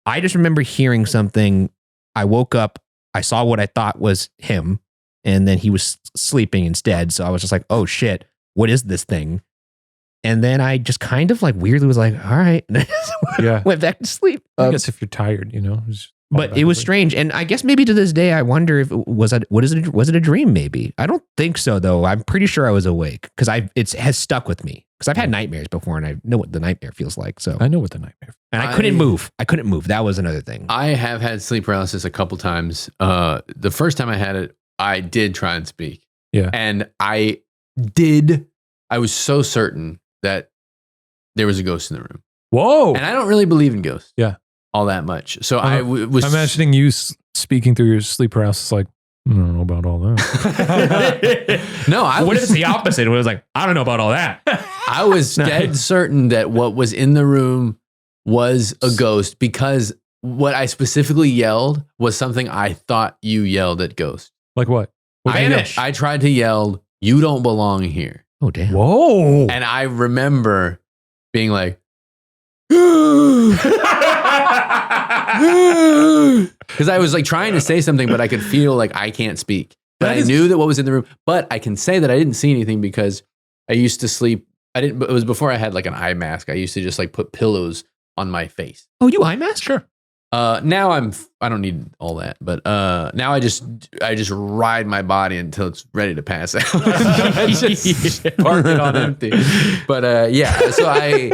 I just remember hearing something. I woke up, I saw what I thought was him, and then he was sleeping instead. So I was just like, oh shit, what is this thing? And then I just kind of like weirdly was like, all right. And I just Yeah. went back to sleep. I guess if you're tired, just fall But back it was asleep. strange. And I guess maybe to this day, I wonder if was it a dream maybe? I don't think so though. I'm pretty sure I was awake because it has stuck with me because I've had nightmares before and I know what the nightmare feels like. So, I know what the nightmare. and I couldn't move. That was another thing. I have had sleep paralysis a couple times. The first time I had it, I did try and speak. Yeah. And I was so certain that there was a ghost in the room. Whoa. And I don't really believe in ghosts. Yeah. All that much. So I was I'm imagining you speaking through your sleep paralysis like, I don't know about all that. No, What if it's the opposite? It was like, I don't know about all that. I was dead certain that what was in the room was a ghost because what I specifically yelled was something I thought you yelled at ghosts. Like what? I tried to yell, "You don't belong here." Oh, damn. Whoa. And I remember being like, because I was like trying to say something, but I could feel like I can't speak. But I knew that what was in the room. But I can say that I didn't see anything because I used to sleep. It was before I had like an eye mask. I used to just like put pillows on my face. Oh, you eye mask? Sure. Now I don't need all that, but now I just ride my body until it's ready to pass out. I just park it on empty. But yeah, so I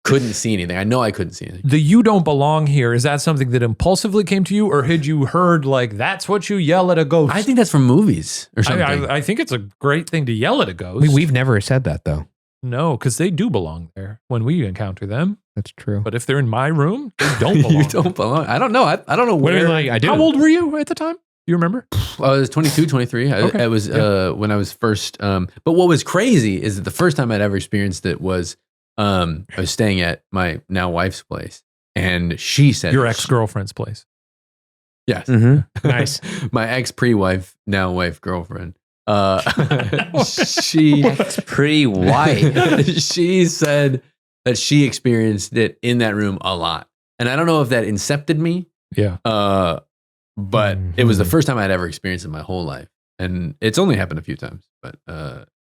couldn't see anything. I know I couldn't see anything. The "you don't belong here," is that something that impulsively came to you, or had you heard like that's what you yell at a ghost? I think that's from movies or something. I think it's a great thing to yell at a ghost. We've never said that though. No, because they do belong there when we encounter them. That's true. But if they're in my room, they don't belong. You don't belong. I don't know. I don't know where. I do. How old were you at the time? You remember? I was 22, 23. Okay. I was when I was first. But what was crazy is that the first time I'd ever experienced it was I was staying at my now wife's place, and she said Your ex-girlfriend's place. yes, Mm-hmm. Nice. my ex pre-wife, now wife girlfriend. She It's pretty white. she said that she experienced it in that room a lot, and I don't know if that incepted me. Yeah. But it was the first time I'd ever experienced it in my whole life, and it's only happened a few times. But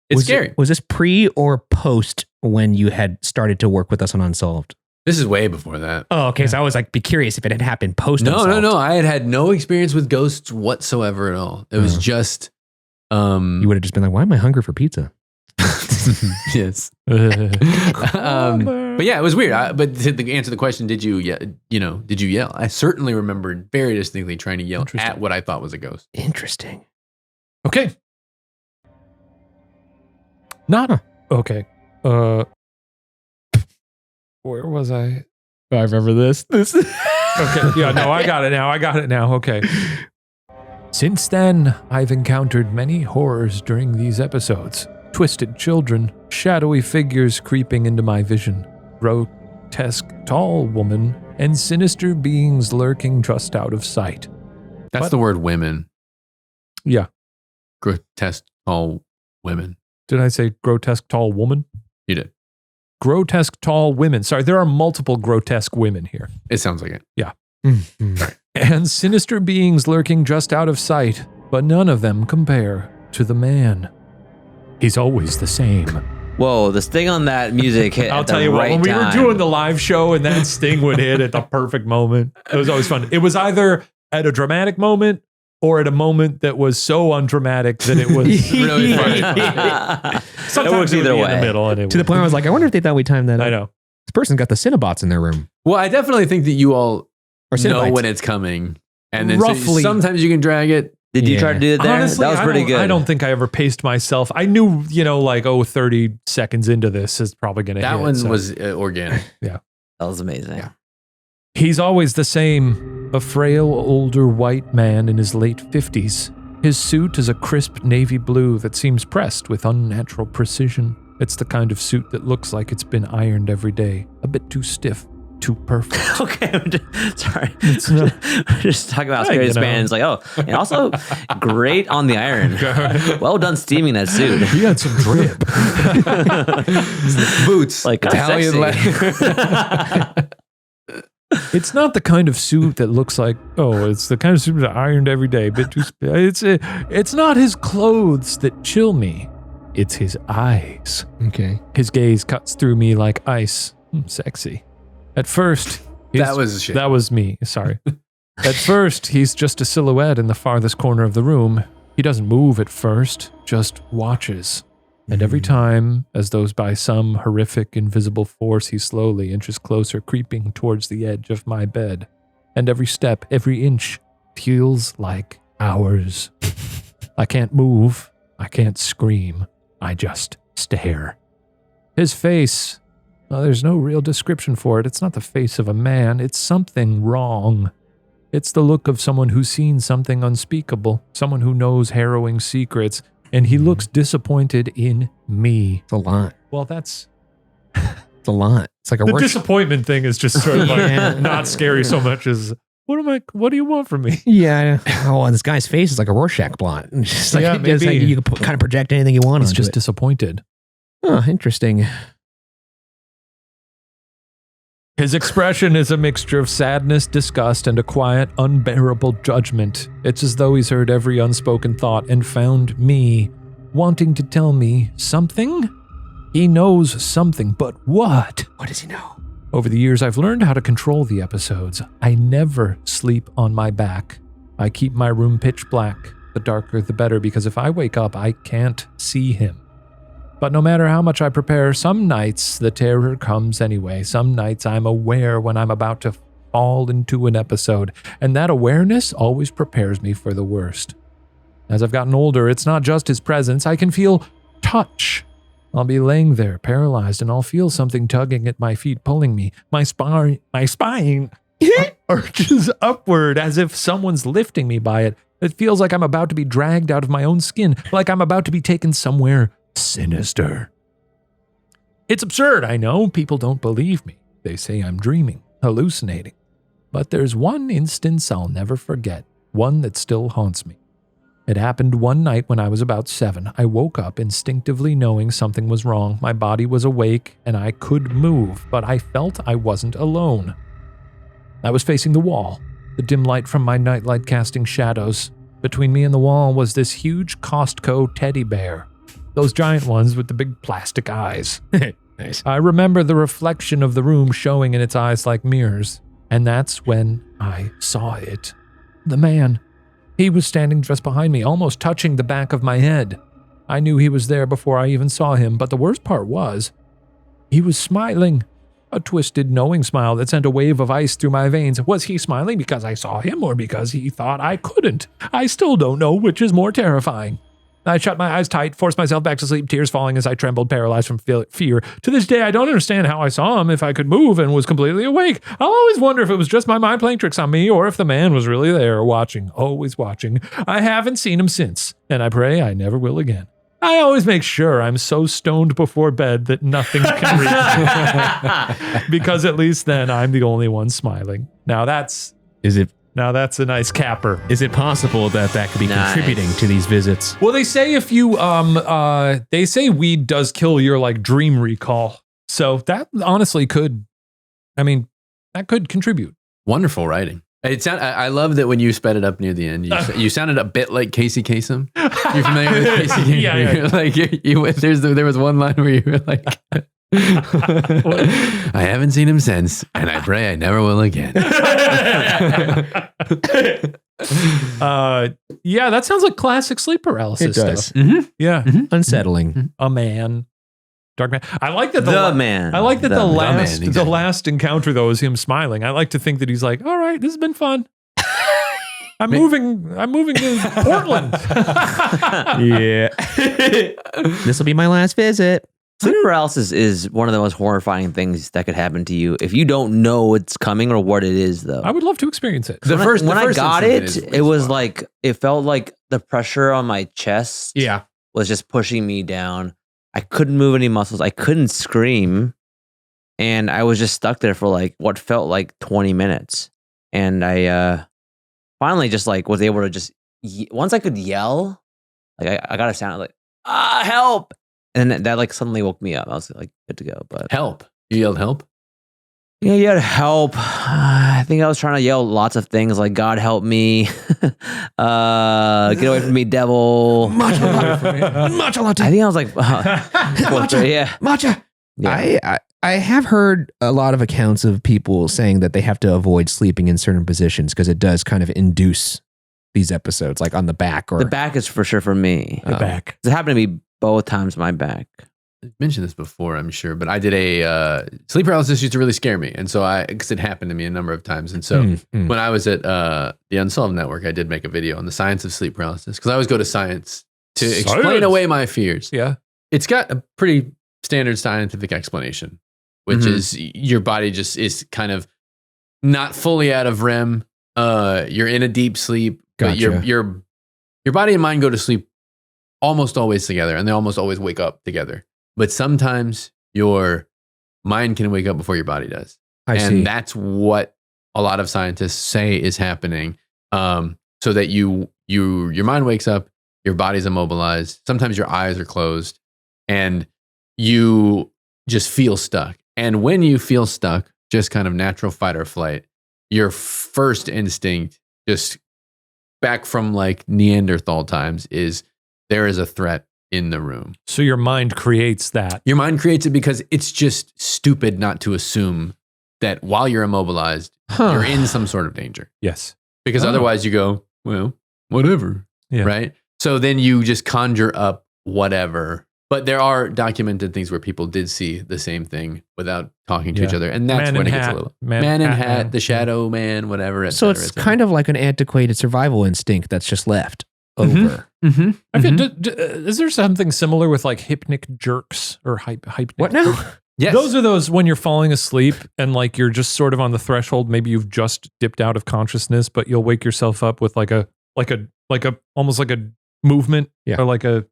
it's scary. Was this pre or post when you had started to work with us on Unsolved? This is way before that. Oh, okay. So I was like, be curious if it had happened post. No. I had no experience with ghosts whatsoever at all. It was just. You would have just been like, why am I hungry for pizza? Yes. But yeah, it was weird. But to answer the question, did you yell? I certainly remembered very distinctly trying to yell at what I thought was a ghost. Interesting. Okay. Okay. Where was I? I remember this. Okay. Yeah, no, I got it now. Okay. Since then, I've encountered many horrors during these episodes. Twisted children, shadowy figures creeping into my vision, grotesque tall woman, and sinister beings lurking just out of sight. That's the word women. Yeah. Grotesque tall women. Did I say grotesque tall woman? You did. Grotesque tall women. Sorry, there are multiple grotesque women here. It sounds like it. Yeah. And sinister beings lurking just out of sight, but none of them compare to the man. He's always the same. Whoa, the sting on that music hit. I'll at the tell you what, right when we were time. doing the live show and that sting would hit at the perfect moment, it was always fun. It was either at a dramatic moment or at a moment that was so undramatic that it was really funny. Sometimes It works it would either be in way. the middle. And it To the point where I was like, I wonder if they thought we timed that up. I know. This person's got the Cinnabons in their room. Well, I definitely think that you all Or know Cenobites. when it's coming. And then Roughly. sometimes you can drag it. Did you try to do it there? Honestly, that was pretty good. I don't think I ever paced myself. I knew, 30 seconds into this is probably going to hit. That one so. was organic. That was amazing. Yeah. He's always the same, a frail, older white man in his late 50s. His suit is a crisp navy blue that seems pressed with unnatural precision. It's the kind of suit that looks like it's been ironed every day, a bit too stiff, too perfect. Okay, sorry. It's not- We're just talking about scary Spanish. Like, and also great on the iron. Well done steaming that suit. He had some drip. Boots. Like Italian sexy. leather. It's not the kind of suit that looks like, it's the kind of suit that ironed every day. Bit too it's not his clothes that chill me. It's his eyes. Okay. His gaze cuts through me like ice. Sexy. At first, That was shit. that was me. Sorry. At first, he's just a silhouette in the farthest corner of the room. He doesn't move at first, just watches. And every time, as though by some horrific invisible force, he slowly inches closer, creeping towards the edge of my bed. And every step, every inch, feels like hours. I can't move. I can't scream. I just stare. His face, there's no real description for it. It's not the face of a man. It's something wrong. It's the look of someone who's seen something unspeakable, someone who knows harrowing secrets, and he looks disappointed in me. It's a lot. Well, that's... It's a lot. It's like a The workshop. disappointment thing is just sort of like not scary so much as, what do you want from me? Yeah. Oh, and this guy's face is like a Rorschach blot. It's just like, Yeah, it's like maybe. you can kind of project anything you want He's onto just it. disappointed. Oh, interesting. His expression is a mixture of sadness, disgust, and a quiet, unbearable judgment. It's as though he's heard every unspoken thought and found me, wanting to tell me something? He knows something, but what? What does he know? Over the years, I've learned how to control the episodes. I never sleep on my back. I keep my room pitch black. The darker, the better, because if I wake up, I can't see him. But no matter how much I prepare, some nights the terror comes anyway. Some nights I'm aware when I'm about to fall into an episode, and that awareness always prepares me for the worst. As I've gotten older, it's not just his presence. I can feel touch. I'll be laying there, paralyzed, and I'll feel something tugging at my feet, pulling me. My spine arches upward as if someone's lifting me by it. It feels like I'm about to be dragged out of my own skin, like I'm about to be taken somewhere sinister. It's absurd, I know. People don't believe me. They say I'm dreaming, hallucinating. But there's one instance I'll never forget, one that still haunts me. It happened one night when I was about 7. I woke up instinctively knowing something was wrong. My body was awake and I could move, but I felt I wasn't alone. I was facing the wall, the dim light from my nightlight casting shadows. Between me and the wall was this huge Costco teddy bear. Those giant ones with the big plastic eyes. Nice. I remember the reflection of the room showing in its eyes like mirrors, and that's when I saw it. The man. He was standing just behind me, almost touching the back of my head. I knew he was there before I even saw him, but the worst part was, he was smiling. A twisted, knowing smile that sent a wave of ice through my veins. Was he smiling because I saw him or because he thought I couldn't? I still don't know which is more terrifying. I shut my eyes tight, forced myself back to sleep, tears falling as I trembled, paralyzed from fear. To this day, I don't understand how I saw him if I could move and was completely awake. I'll always wonder if it was just my mind playing tricks on me or if the man was really there, watching, always watching. I haven't seen him since, and I pray I never will again. I always make sure I'm so stoned before bed that nothing can reach me. Because at least then I'm the only one smiling. Now that's a nice capper. Is it possible that could be contributing to these visits? Well, they say if you they say weed does kill your like dream recall. So that honestly could, that could contribute. Wonderful writing. I love that when you sped it up near the end, you sounded a bit like Casey Kasem. You're familiar with Casey Kasem? Yeah. Like there was one line where you were like, I haven't seen him since, and I pray I never will again. Yeah, that sounds like classic sleep paralysis It does. stuff. Yeah. Unsettling. A man Dark Man. I like that man. I like that the exactly. last encounter though is him smiling. I like to think that he's like, all right, this has been fun. I'm moving to Portland. Yeah. This will be my last visit. Sleep paralysis is one of the most horrifying things that could happen to you if you don't know it's coming or what it is, though. I would love to experience it. When I got it, it was like, it felt like the pressure on my chest was just pushing me down. I couldn't move any muscles. I couldn't scream. And I was just stuck there for like what felt like 20 minutes. And I finally just like was able to just, once I could yell, like I got a sound like, help. And that like suddenly woke me up. I was like good to go. But help. You yelled help? Yeah, you had help. I think I was trying to yell lots of things like God help me. Get away from me, devil. Matcha latte. I think I was like Matcha. Yeah. I have heard a lot of accounts of people saying that they have to avoid sleeping in certain positions because it does kind of induce these episodes, like on the back. Or the back is for sure for me. The back. It happened to me both times my back. I mentioned this before, I'm sure, but I did a sleep paralysis used to really scare me. And so because it happened to me a number of times. And so when I was at the Unsolved Network, I did make a video on the science of sleep paralysis because I always go to science to explain away my fears. Yeah. It's got a pretty standard scientific explanation, which is your body just is kind of not fully out of REM. You're in a deep sleep, but your body and mind go to sleep almost always together, and they almost always wake up together. But sometimes your mind can wake up before your body does. I see. And that's what a lot of scientists say is happening. So that your mind wakes up, your body's immobilized. Sometimes your eyes are closed, and you just feel stuck. And when you feel stuck, just kind of natural fight or flight, your first instinct, just back from like Neanderthal times, is there is a threat in the room. So your mind creates that. Your mind creates it because it's just stupid not to assume that while you're immobilized, you're in some sort of danger. Yes. Because otherwise you go, well, whatever. Yeah. Right? So then you just conjure up whatever. But there are documented things where people did see the same thing without talking to each other. And that's when it gets a little... Man in hat, the shadow man, whatever. So it's kind of like an antiquated survival instinct that's just left over. I feel, is there something similar with like hypnic jerks or hypnic? What now? Yes. Those are those when you're falling asleep and like you're just sort of on the threshold. Maybe you've just dipped out of consciousness, but you'll wake yourself up with like a almost like a movement or like a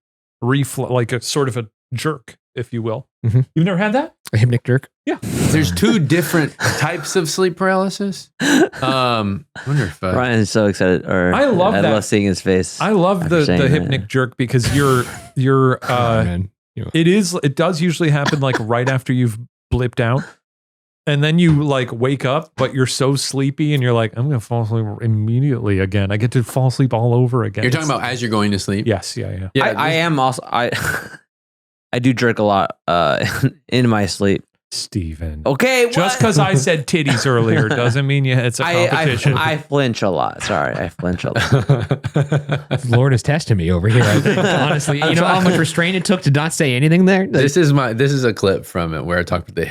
like a sort of a jerk, if you will. You've never had that? A hypnic jerk? Yeah. There's two different types of sleep paralysis. I wonder if Ryan is so excited. I love seeing his face. I love the hypnic jerk because it does usually happen like right after you've blipped out. And then you like wake up, but you're so sleepy and you're like, I'm going to fall asleep immediately again. I get to fall asleep all over again. You're talking about as you're going to sleep? Yes. Yeah. I am also, I do jerk a lot in my sleep. Steven. Okay. Just because I said titties earlier doesn't mean it's a competition. I flinch a lot. Sorry. I flinch a lot. The Lord is testing me over here. I think. Honestly, you know how much restraint it took to not say anything there? This is a clip from it where I talk about the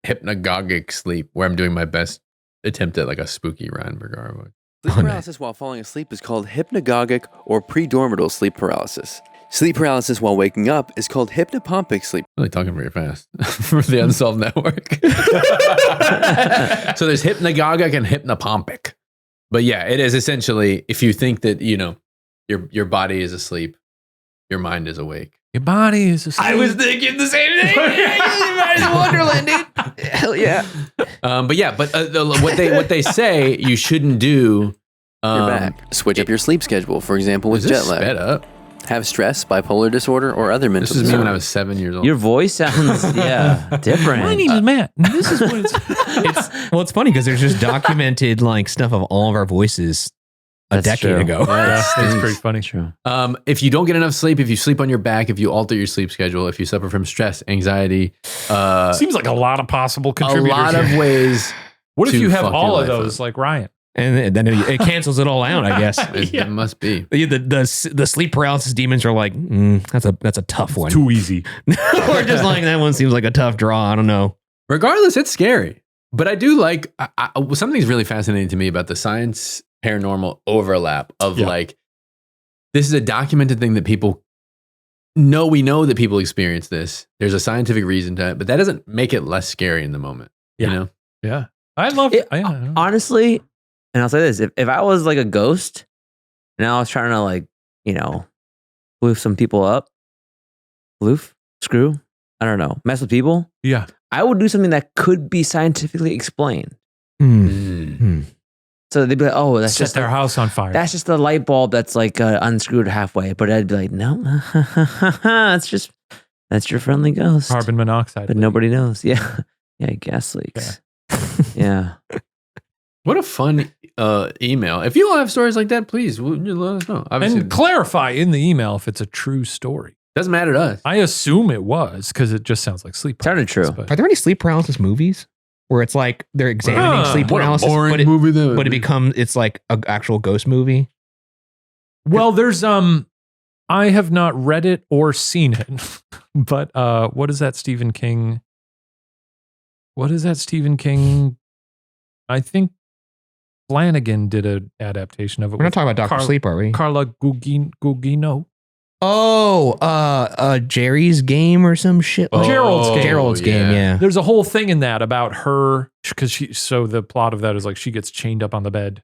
hypnagogic sleep, where I'm doing my best attempt at like a spooky Ryan Bergara voice. Sleep paralysis while falling asleep is called hypnagogic or predormital sleep paralysis. Sleep paralysis while waking up is called hypnopompic sleep. Really talking very fast for the Unsolved Network. So there's hypnagogic and hypnopompic. But yeah, it is essentially, if you think that, you know, your body is asleep, your mind is awake. Your body is asleep. I was thinking the same thing. Your mind is Wonderland, dude. Hell yeah. What they say you shouldn't do. Your back. Switch up your sleep schedule, for example, with jet lag. Sped up? Have stress, bipolar disorder, or other mental disorders. This is me when I disorders. was 7 years old. Your voice sounds, different. My name is Matt. And this is what it's funny because there's just documented like stuff of all of our voices a decade ago. That's pretty funny. True. If you don't get enough sleep, if you sleep on your back, if you alter your sleep schedule, if you suffer from stress, anxiety, seems like a lot of possible a contributors. lot of ways. What if to you have fuck all your of life those, up. like Ryan? And then it cancels it all out, I guess. It must be. The sleep paralysis demons are like, that's a tough one. Too easy. Or just like, that one seems like a tough draw. I don't know. Regardless, it's scary. But I do like, something's really fascinating to me about the science paranormal overlap of like, this is a documented thing that people know. We know that people experience this. There's a scientific reason to it, but that doesn't make it less scary in the moment. Yeah. You know? Yeah. I love it. Honestly, and I'll say this, if I was like a ghost and I was trying to like, bloof some people up, screw, I don't know, mess with people. Yeah. I would do something that could be scientifically explained. So they'd be like, oh, that's Set just their house on fire. That's just the light bulb that's like unscrewed halfway. But I'd be like, no, that's your friendly ghost. Carbon monoxide. But nobody knows. Yeah. Yeah, gas leaks. Yeah. What a fun email. If you all have stories like that, please let us know. Obviously, And clarify in the email if it's a true story. Doesn't matter to us. I assume it was because it just sounds like sleep Sounded paralysis, true. but- Are there any sleep paralysis movies where it's like they're examining sleep paralysis, boring movie though. but it's like an actual ghost movie? Well, there's I have not read it or seen it, but what is that Stephen King? I think Flanagan did an adaptation of it. We're not talking about Dr. Sleep, are we? Carla Gugino. Oh, Jerry's Game or some shit. Gerald's Game, yeah. There's a whole thing in that about her because so the plot of that is like she gets chained up on the bed.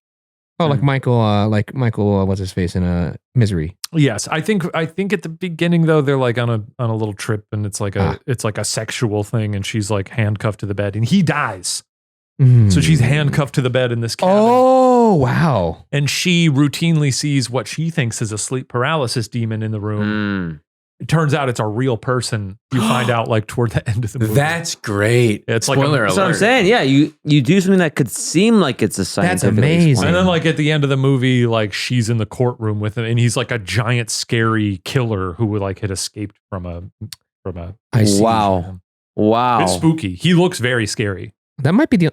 Oh, like Michael, what's his face in Misery? Yes, I think at the beginning though they're like on a little trip and it's like a sexual thing and she's like handcuffed to the bed and he dies. So she's handcuffed to the bed in this cabin. Oh, wow. And she routinely sees what she thinks is a sleep paralysis demon in the room. It turns out it's a real person. You find out like toward the end of the movie. That's great. It's Spoiler like alert. That's what I'm saying. Yeah, you do something that could seem like it's a scientific. That's amazing. And then like at the end of the movie, like she's in the courtroom with him and he's like a giant scary killer who like had escaped from a I see. Wow. It's spooky. He looks very scary. That might be the...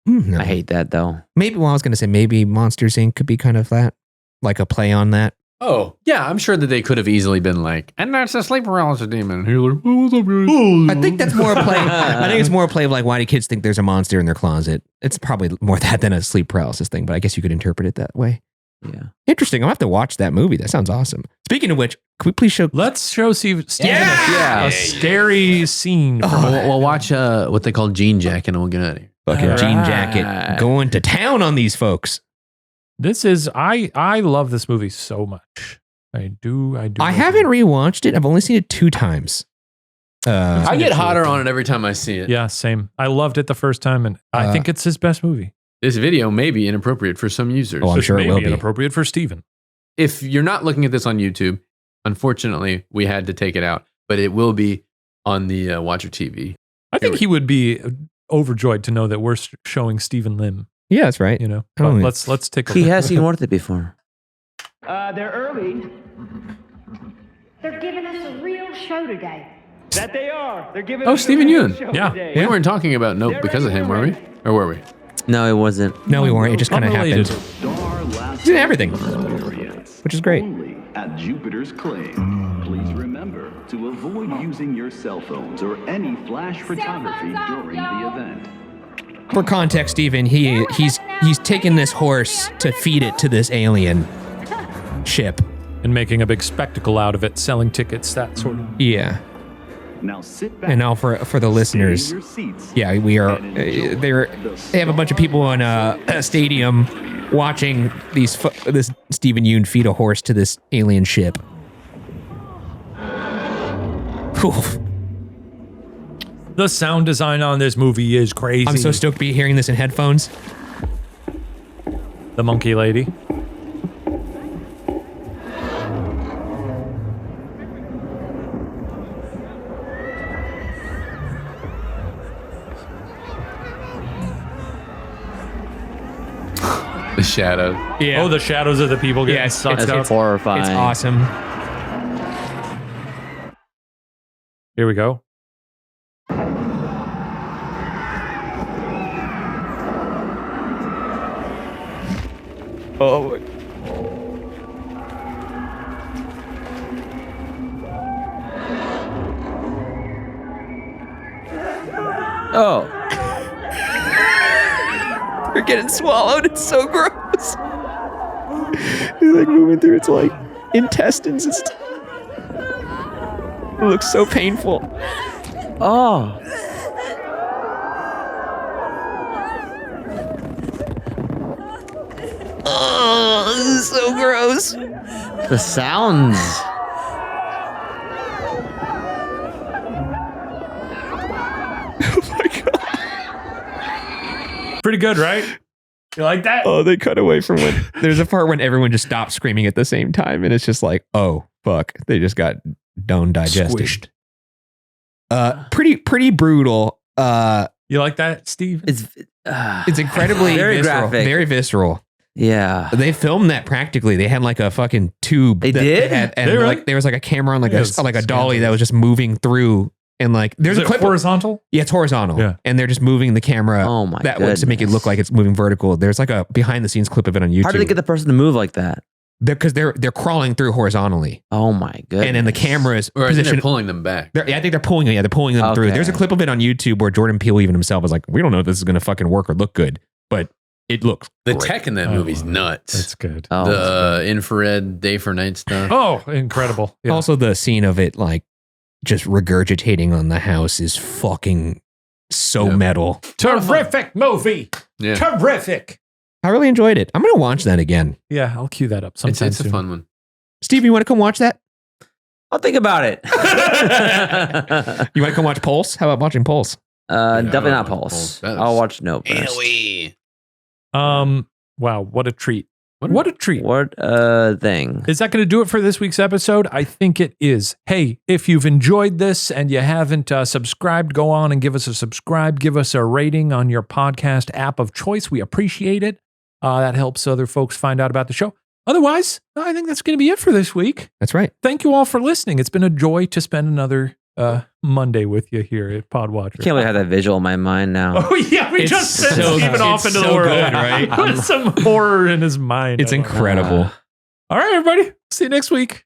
No. I hate that though. Maybe, well, I was going to say maybe Monsters Inc. could be kind of that, like a play on that. Oh, yeah, I'm sure that they could have easily been like, and that's a sleep paralysis demon. And you're like, oh, what's up, guys? I think that's more a play. I think it's more a play of like, why do kids think there's a monster in their closet? It's probably more that than a sleep paralysis thing, but I guess you could interpret it that way. Yeah. Interesting. I'll have to watch that movie. That sounds awesome. Speaking of which, can we please show... Let's show Steven Yeah. a scary scene. We'll watch what they call Jean Jacket and we'll get out of here. Fucking All Jean right. Jacket going to town on these folks. This is I love this movie so much. I do. I haven't rewatched it. I've only seen it 2 times. I get hotter on it every time I see it. Yeah, same. I loved it the first time, and I think it's his best movie. This video may be inappropriate for some users. Oh, I'm This sure it may will be be. inappropriate for Steven. If you're not looking at this on YouTube, unfortunately, we had to take it out, but it will be on the Watcher TV. I think he would be overjoyed to know that we're showing Stephen Lim. Yeah, that's right. You know, Oh, But yeah. let's take a He look. has seen worth it before. They're early. They're giving us a real show today. That they are. They're giving Oh, us a Stephen real Yeun. show Yeah. today. We weren't talking about Nope because of him, were we? Or were we? No, it wasn't. No, we weren't. It just kind of Unrelated. happened. Star Last He's in everything, Experience. which is great. Only at Jupiter's Claim. Please remember to avoid using your cell phones or any flash photography during the event. For context, Steven, he's taking this horse to feed it to this alien ship. And making a big spectacle out of it, selling tickets, that sort of. Yeah. Now sit back. And now for the listeners, stay in your seats, yeah, we are. and enjoy They have a bunch of people in a stadium watching this Stephen Yeun feed a horse to this alien ship. Oof. The sound design on this movie is crazy. I'm so stoked to be hearing this in headphones. The monkey lady. The shadow. Yeah. Oh, the shadows of the people getting Yes, sucked That's up. horrifying. It's awesome. Here we go. Oh. Oh. They're getting swallowed. It's so gross. They're like moving through its like intestines. It looks so painful. Oh. Oh, this is so gross. The sounds. Oh my god. Pretty good, right? You like that? Oh, they cut away from when there's a part when everyone just stops screaming at the same time, and it's just like, oh fuck, they just got done digested. Squished. Pretty brutal. You like that, Steve? It's incredibly Very visceral, graphic. very visceral. Yeah. They filmed that practically. They had like a fucking tube. They that did? had, and They really? like there was like a camera on like Yeah, a dolly that was just moving through, and like there's Is a it clip. horizontal? Yeah, it's horizontal. Yeah. And they're just moving the camera Oh my that way to make it goodness. look like it's moving vertical. There's like a behind the scenes clip of it on YouTube. How do they get the person to move like that? Because they're crawling through horizontally, Oh my goodness. and then the camera is Or I think they're positioned. pulling them back. I think they're pulling it. Yeah, they're pulling them through. Okay. There's a clip of it on YouTube where Jordan Peele even himself was like, "We don't know if this is going to fucking work or look good, but it looks The great." tech in that Oh, movie's nuts. That's good. Oh, The infrared day for night stuff. Oh, incredible. Yeah. Also, the scene of it like just regurgitating on the house is fucking so Yeah. metal. Terrific movie. Yeah. Terrific. I really enjoyed it. I'm going to watch that again. Yeah, I'll cue that up sometime It's a soon. fun one. Steve, you want to come watch that? I'll think about it. You want to come watch Pulse? How about watching Pulse? Definitely not I'll watch Pulse. Pulse. That I'll was- watch Nope first. Wow, what a treat. What a treat. What thing? Is that going to do it for this week's episode? I think it is. Hey, if you've enjoyed this and you haven't subscribed, go on and give us a subscribe. Give us a rating on your podcast app of choice. We appreciate it. That helps other folks find out about the show. Otherwise, I think that's going to be it for this week. That's right. Thank you all for listening. It's been a joy to spend another Monday with you here at Podwatcher. I can't believe I have that visual in my mind now. Oh, yeah, we It's just sent so- Steven off it's into so the world. good, right? With some horror in his mind. It's incredible. All right, everybody. See you next week.